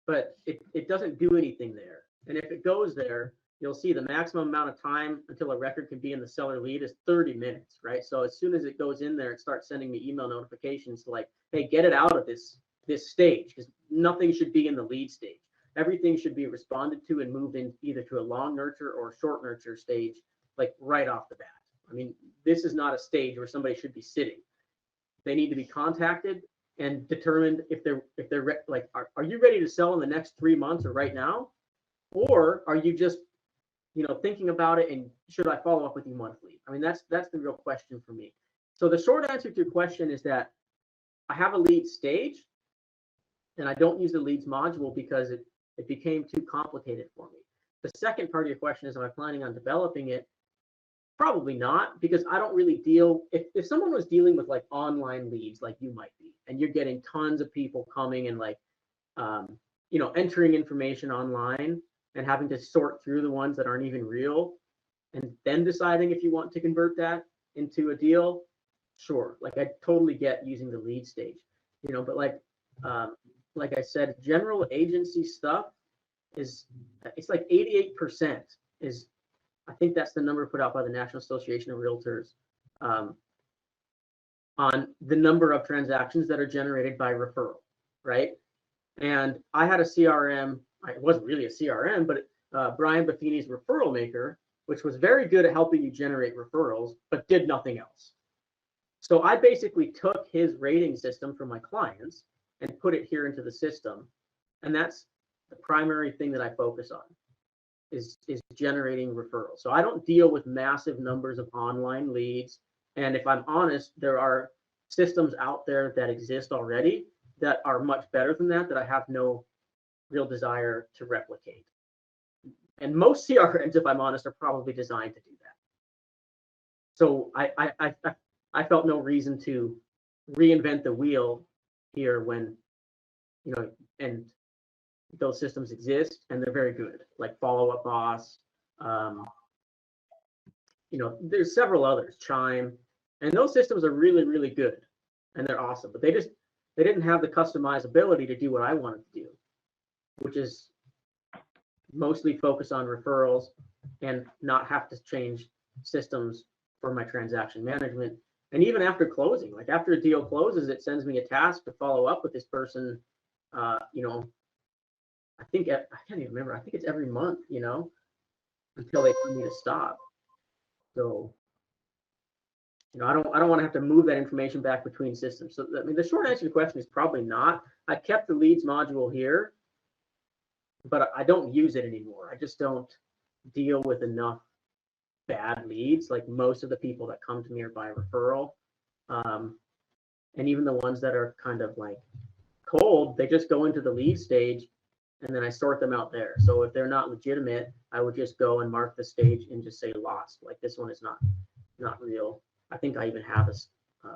but it doesn't do anything there. And if it goes there, you'll see the maximum amount of time until a record can be in the seller lead is 30 minutes, right? So as soon as it goes in there, it starts sending me email notifications like, hey, get it out of this stage, because nothing should be in the lead stage. Everything should be responded to and moved in either to a long nurture or a short nurture stage, like right off the bat. I mean, this is not a stage where somebody should be sitting. They need to be contacted and determined if they're like, are you ready to sell in the next 3 months or right now? Or are you just, you know, thinking about it and should I follow up with you monthly? I mean, that's the real question for me. So the short answer to your question is that I have a lead stage and I don't use the leads module because it became too complicated for me. The second part of your question is, am I planning on developing it? Probably not, because I don't really deal, if someone was dealing with like online leads like you might be, and you're getting tons of people coming and like, you know, entering information online and having to sort through the ones that aren't even real and then deciding if you want to convert that into a deal, sure. Like I totally get using the lead stage, you know, but like I said, general agency stuff it's like 88% is, I think that's the number put out by the National Association of Realtors on the number of transactions that are generated by referral, right? And I had a CRM, it wasn't really a CRM, but Brian Buffini's Referral Maker, which was very good at helping you generate referrals, but did nothing else. So I basically took his rating system for my clients and put it here into the system. And that's the primary thing that I focus on is generating referrals. So I don't deal with massive numbers of online leads. And if I'm honest, there are systems out there that exist already that are much better than that I have no real desire to replicate. And most CRMs, if I'm honest, are probably designed to do that. So I felt no reason to reinvent the wheel here when, you know, and those systems exist and they're very good, like Follow Up Boss. You know, there's several others, Chime, and those systems are really, really good and they're awesome, but they didn't have the customizability to do what I wanted to do, which is mostly focus on referrals and not have to change systems for my transaction management. And even after closing, like after a deal closes, it sends me a task to follow up with this person. You know, I can't even remember. I think it's every month, you know, until they tell me to stop. So, you know, I don't want to have to move that information back between systems. So, I mean, the short answer to the question is probably not. I kept the leads module here, but I don't use it anymore. I just don't deal with enough bad leads. Like most of the people that come to me are by referral. And even the ones that are kind of like cold, they just go into the lead stage and then I sort them out there. So if they're not legitimate, I would just go and mark the stage and just say lost. Like this one is not real. I think I even have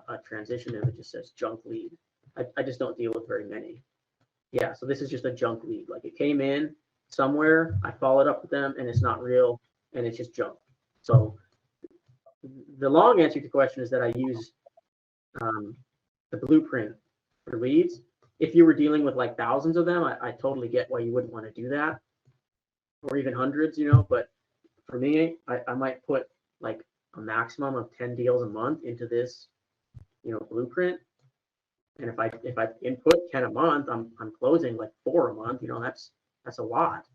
a transition image that says junk lead. I just don't deal with very many. Yeah, so this is just a junk lead. Like it came in somewhere, I followed up with them, and it's not real, and it's just junk. So the long answer to the question is that I use the blueprint for leads. If you were dealing with like thousands of them, I totally get why you wouldn't want to do that, or even hundreds, but for me, I might put like a maximum of 10 deals a month into this, blueprint. And if I input 10 a month, I'm closing like 4 a month, that's a lot.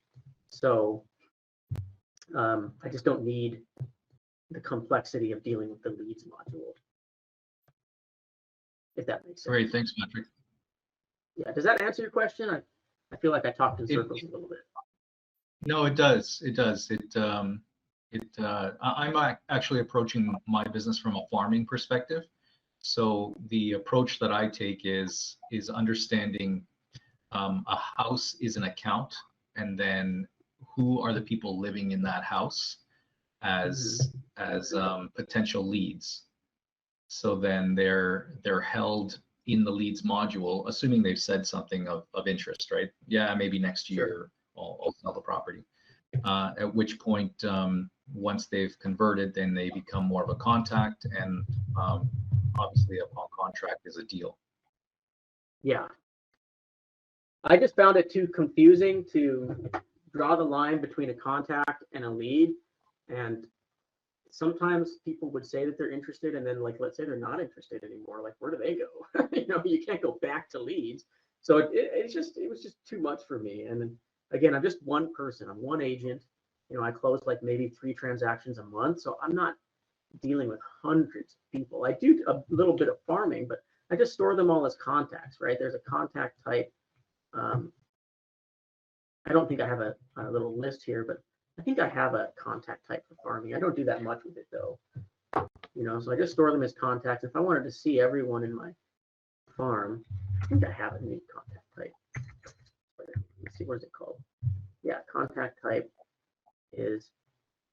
So I just don't need the complexity of dealing with the leads module. If that makes sense. Great, thanks, Patrick. Yeah, does that answer your question? I feel like I talked in circles a little bit. No, it does. It does. I'm actually approaching my business from a farming perspective. So the approach that I take is understanding a house is an account, and then who are the people living in that house as potential leads. So then they're held in the leads module, assuming they've said something of interest, right? Yeah, maybe next year I'll sell the property. At which point, once they've converted, then they become more of a contact, and obviously upon contract is a deal. Yeah. I just found it too confusing to draw the line between a contact and a lead. And sometimes people would say that they're interested, and then, like, let's say they're not interested anymore. Like, where do they go? You can't go back to leads. So it was just too much for me. And then, again, I'm just one person. I'm one agent. I close like maybe 3 transactions a month. So I'm not dealing with hundreds of people. I do a little bit of farming, but I just store them all as contacts, right? There's a contact type. I don't think I have a little list here, but I think I have a contact type for farming. I don't do that much with it though. So I just store them as contacts. If I wanted to see everyone in my farm, I think I have a new contact type. Let's see, what is it called? Yeah, contact type is,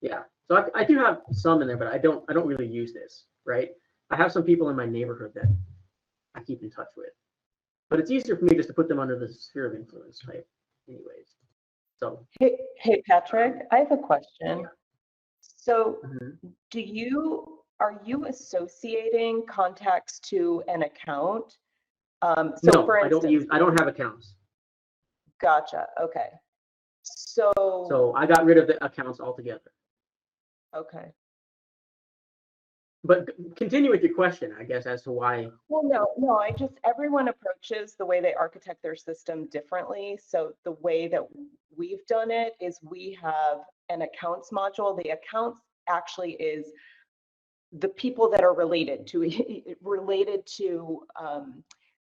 yeah. So I do have some in there, but I don't really use this, right? I have some people in my neighborhood that I keep in touch with, but it's easier for me just to put them under the sphere of influence type anyways. So Hey Patrick, I have a question. So are you associating contacts to an account? No, for instance, I don't have accounts. Gotcha. Okay. So I got rid of the accounts altogether. Okay. But continue with your question, I guess, as to why. Well, no, everyone approaches the way they architect their system differently. So the way that we've done it is we have an accounts module. The accounts actually is the people that are related to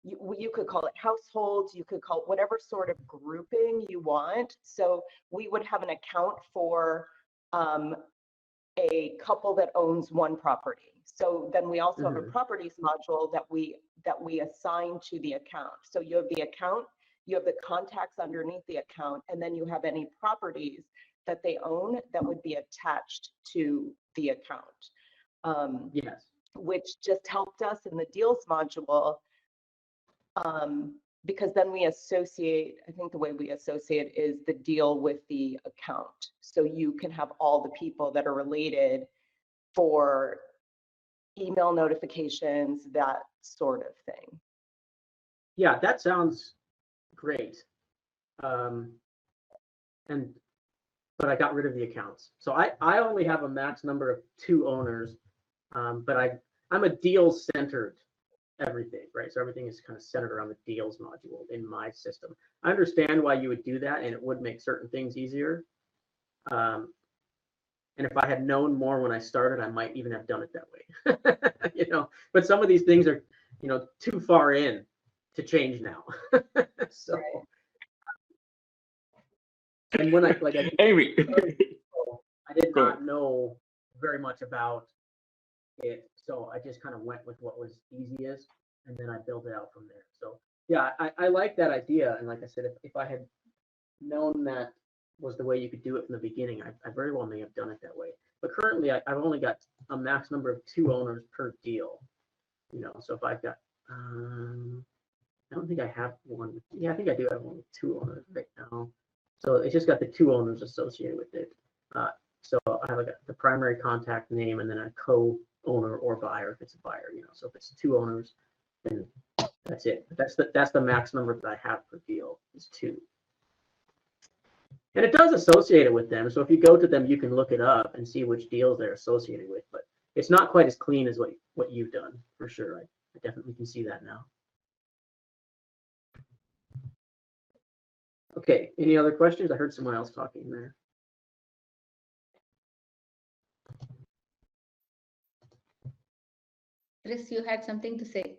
you could call it households, you could call it whatever sort of grouping you want. So we would have an account for a couple that owns one property. So then we also have a properties module that we assign to the account. So you have the account, you have the contacts underneath the account, and then you have any properties that they own that would be attached to the account. Yes. Which just helped us in the deals module, because then we associate, I think the way we associate is the deal with the account. So you can have all the people that are related for email notifications, that sort of thing. Yeah, that sounds great. But I got rid of the accounts. So I only have a max number of 2 owners, but I'm a deals centered everything, right? So everything is kind of centered around the deals module in my system. I understand why you would do that, and it would make certain things easier. And if I had known more when I started, I might even have done it that way. But some of these things are, too far in to change now. So, and when Amy, I did not know very much about it, so I just kind of went with what was easiest, and then I built it out from there. So yeah, I like that idea, and like I said, if I had known that was the way you could do it from the beginning, I very well may have done it that way. But currently, I've only got a max number of 2 owners per deal. You know, so if I've got, I don't think I have one. Yeah, I think I do have only 2 owners right now. So it's just got the 2 owners associated with it. So I have the primary contact name and then a co-owner or buyer if it's a buyer. You know, so if it's 2 owners, then that's it. But that's the max number that I have per deal is 2. And it does associate it with them. So if you go to them, you can look it up and see which deals they're associated with. But it's not quite as clean as what you've done, for sure. I definitely can see that now. Okay, any other questions? I heard someone else talking there. Chris, you had something to say.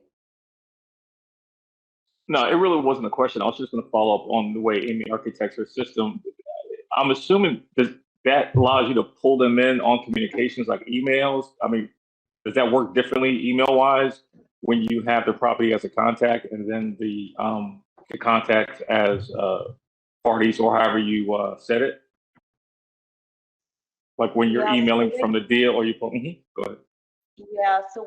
No, it really wasn't a question. I was just going to follow up on the way Amy architects her system. I'm assuming that allows you to pull them in on communications like emails. I mean, does that work differently email-wise when you have the property as a contact and then the contacts as parties or however you set it? Like when you're emailing from the deal or you pull, go ahead. Yeah, so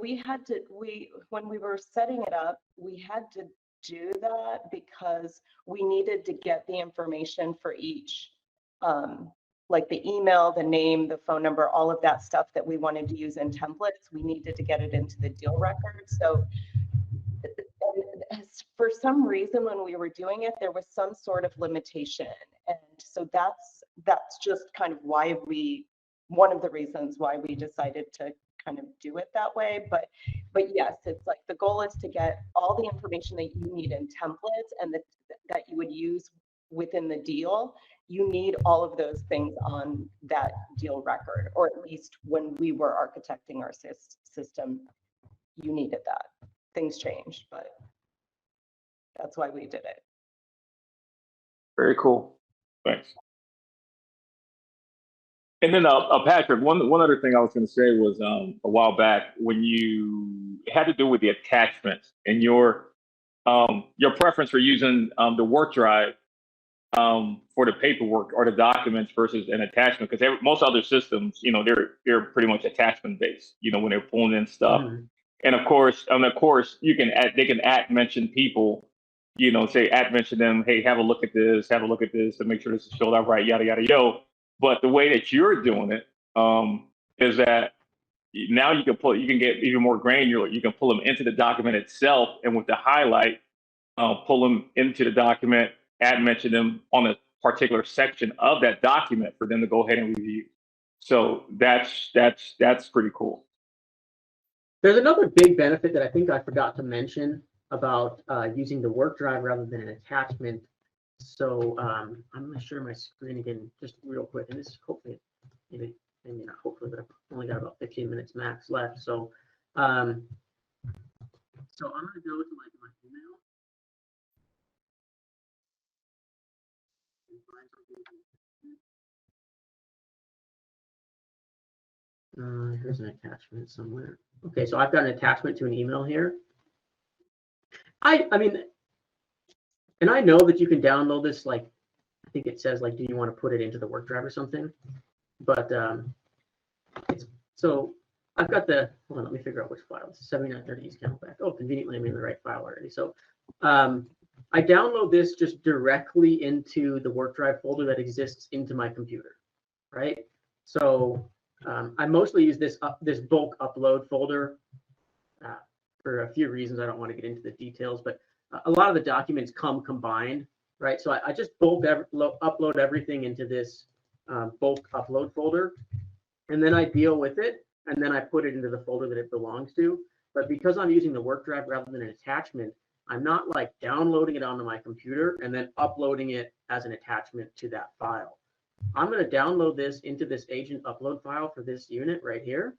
when we were setting it up, we had to do that because we needed to get the information for each, like the email, the name, the phone number, all of that stuff that we wanted to use in templates. We needed to get it into the deal record. So for some reason, when we were doing it, there was some sort of limitation. And so that's just kind of why one of the reasons why we decided to kind of do it that way. But yes, it's like the goal is to get all the information that you need in templates and that you would use within the deal. You need all of those things on that deal record, or at least when we were architecting our system, you needed that. Things changed, but that's why we did it. Very cool. Thanks. And then Patrick, one other thing I was going to say was a while back when you had to do with the attachments and your preference for using the WorkDrive for the paperwork or the documents versus an attachment, because most other systems, you know, they're pretty much attachment based. You know, when they're pulling in stuff, and of course, you can mention people. You know, say mention them. Hey, have a look at this to make sure this is filled out right. Yada yada yo. But the way that you're doing it is that now you can get even more granular. You can pull them into the document itself, and with the highlight, pull them into the document, mention them on a particular section of that document for them to go ahead and review. So that's pretty cool. There's another big benefit that I think I forgot to mention about using the WorkDrive rather than an attachment. So I'm going to share my screen again just real quick, and this is hopefully, maybe not hopefully, but I've only got about 15 minutes max left. So I'm going to go to like my email. Here's an attachment somewhere. Okay, so I've got an attachment to an email here. I mean, and I know that you can download this, like, I think it says, like, do you want to put it into the WorkDrive or something? But so I've got hold on, let me figure out which file. It's 7930 East Camelback. Oh, conveniently, I'm in the right file already. So I download this just directly into the WorkDrive folder that exists into my computer, right? So I mostly use this bulk upload folder for a few reasons. I don't want to get into the details, but a lot of the documents come combined, right? So I just bulk upload everything into this bulk upload folder, and then I deal with it, and then I put it into the folder that it belongs to. But because I'm using the WorkDrive rather than an attachment, I'm not like downloading it onto my computer and then uploading it as an attachment to that file. I'm going to download this into this agent upload file for this unit right here.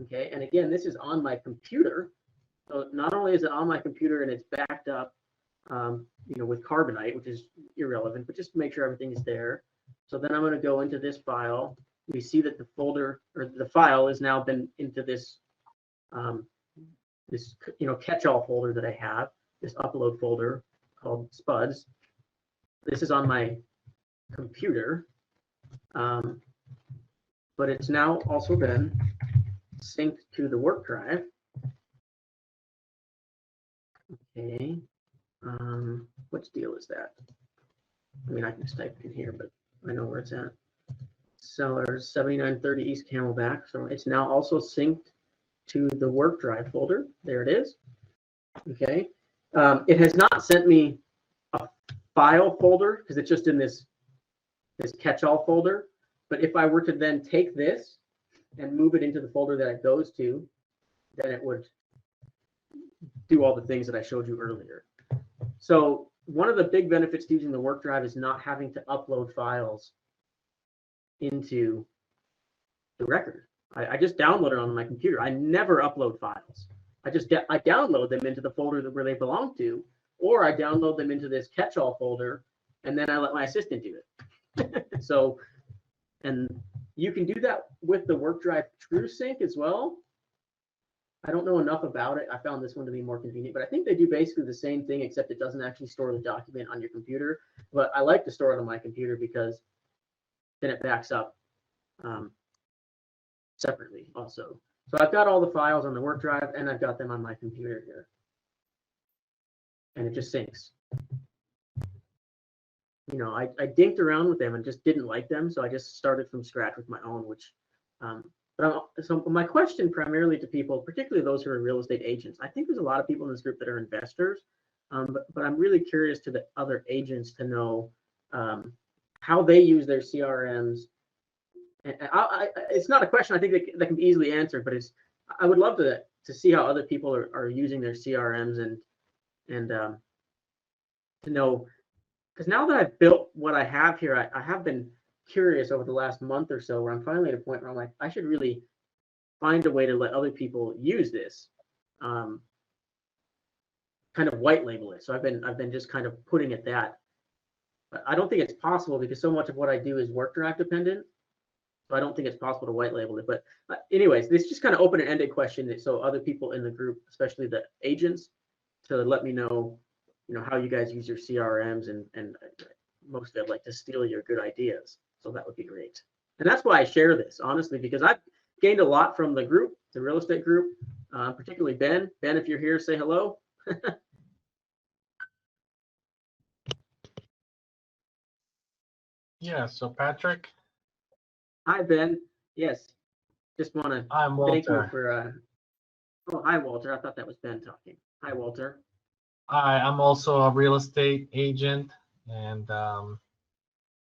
Okay, and again, this is on my computer. So not only is it on my computer and it's backed up, you know, with Carbonite, which is irrelevant, but just to make sure everything is there. So then I'm going to go into this file. We see that the folder or the file has now been into this, catch-all folder that I have, this upload folder called Spuds. this is on my computer, but it's now also been synced to the work drive. Okay, which deal is that? I mean, I can just type it in here, but I know where it's at. Sellers 7930 East Camelback. So it's now also synced to the work drive folder. There it is. Okay. It has not sent me a file folder because it's just in this catch-all folder. But if I were to then take this and move it into the folder that it goes to, then it would do all the things that I showed you earlier. So one of the big benefits to using the work drive is not having to upload files into the record. I just download it on my computer. I never upload files. I download them into the folder where they belong to, or I download them into this catch-all folder, and then I let my assistant do it. So, and you can do that with the work drive TrueSync as well. I don't know enough about it. I found this one to be more convenient, but I think they do basically the same thing, except it doesn't actually store the document on your computer. But I like to store it on my computer because then it backs up separately also. So I've got all the files on the work drive and I've got them on my computer here. And it just syncs. You know, I dinked around with them and just didn't like them. So I just started from scratch with my own, which, so my question primarily to people, particularly those who are real estate agents, I think there's a lot of people in this group that are investors, but I'm really curious to the other agents to know how they use their CRMs. And it's not a question I think that can be easily answered, but I would love to see how other people are using their CRMs and to know, because now that I've built what I have here, I have been curious over the last month or so where I'm finally at a point where I'm like, I should really find a way to let other people use this, kind of white label it. So I've been just kind of putting it that. But I don't think it's possible because so much of what I do is work drive dependent. So I don't think it's possible to white label it. But anyways, this is just kind of open-ended question. So other people in the group, especially the agents, to let me know, how you guys use your CRMs, and mostly I'd like to steal your good ideas. So that would be great. And that's why I share this, honestly, because I've gained a lot from the group, the real estate group, particularly Ben. Ben, if you're here, say hello. Yeah, so Patrick. Hi, Ben. Yes, just want to I'm thank you Walter. for. Oh, hi, Walter. I thought that was Ben talking. Hi, Walter. I'm also a real estate agent, and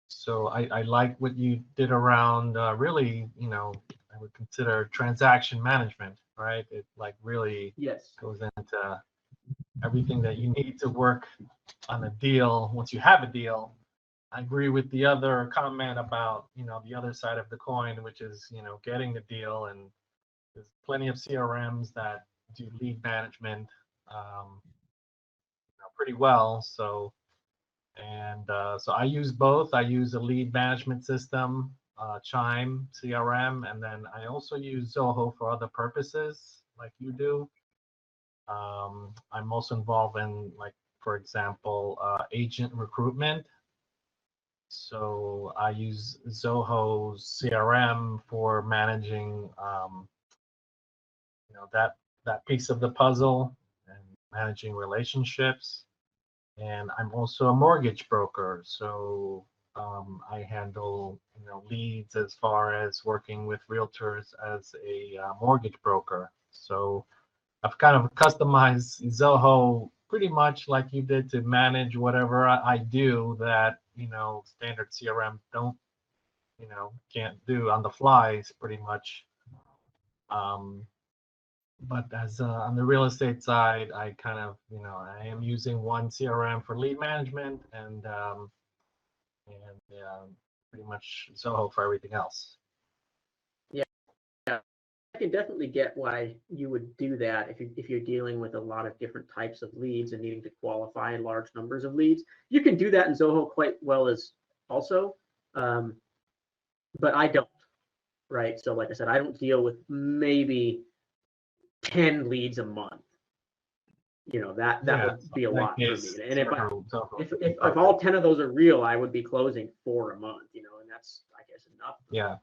so I like what you did around really, I would consider transaction management, right? It like really Yes. goes into everything that you need to work on a deal once you have a deal. I agree with the other comment about, the other side of the coin, which is, getting the deal. And there's plenty of CRMs that do lead management pretty well. So, so I use both. I use a lead management system, Chime CRM, and then I also use Zoho for other purposes like you do. I'm also involved in, like, for example, agent recruitment. So I use Zoho CRM for managing, that piece of the puzzle and managing relationships. And I'm also a mortgage broker, so I handle, leads as far as working with realtors as a mortgage broker. So I've kind of customized Zoho pretty much like you did to manage whatever I do that, standard CRM can't do on the fly. It's pretty much. But as on the real estate side, I kind of, I am using one CRM for lead management and pretty much Zoho for everything else. I can definitely get why you would do that if you're dealing with a lot of different types of leads and needing to qualify large numbers of leads. You can do that in Zoho quite well as also, but I don't, right? So like I said, I don't deal with maybe 10 leads a month, you know, that Yeah, would be a that lot for me. case, And if Zoho if all 10 of those are real, I would be closing 4 a month, you know, and that's, I guess, enough. Yeah.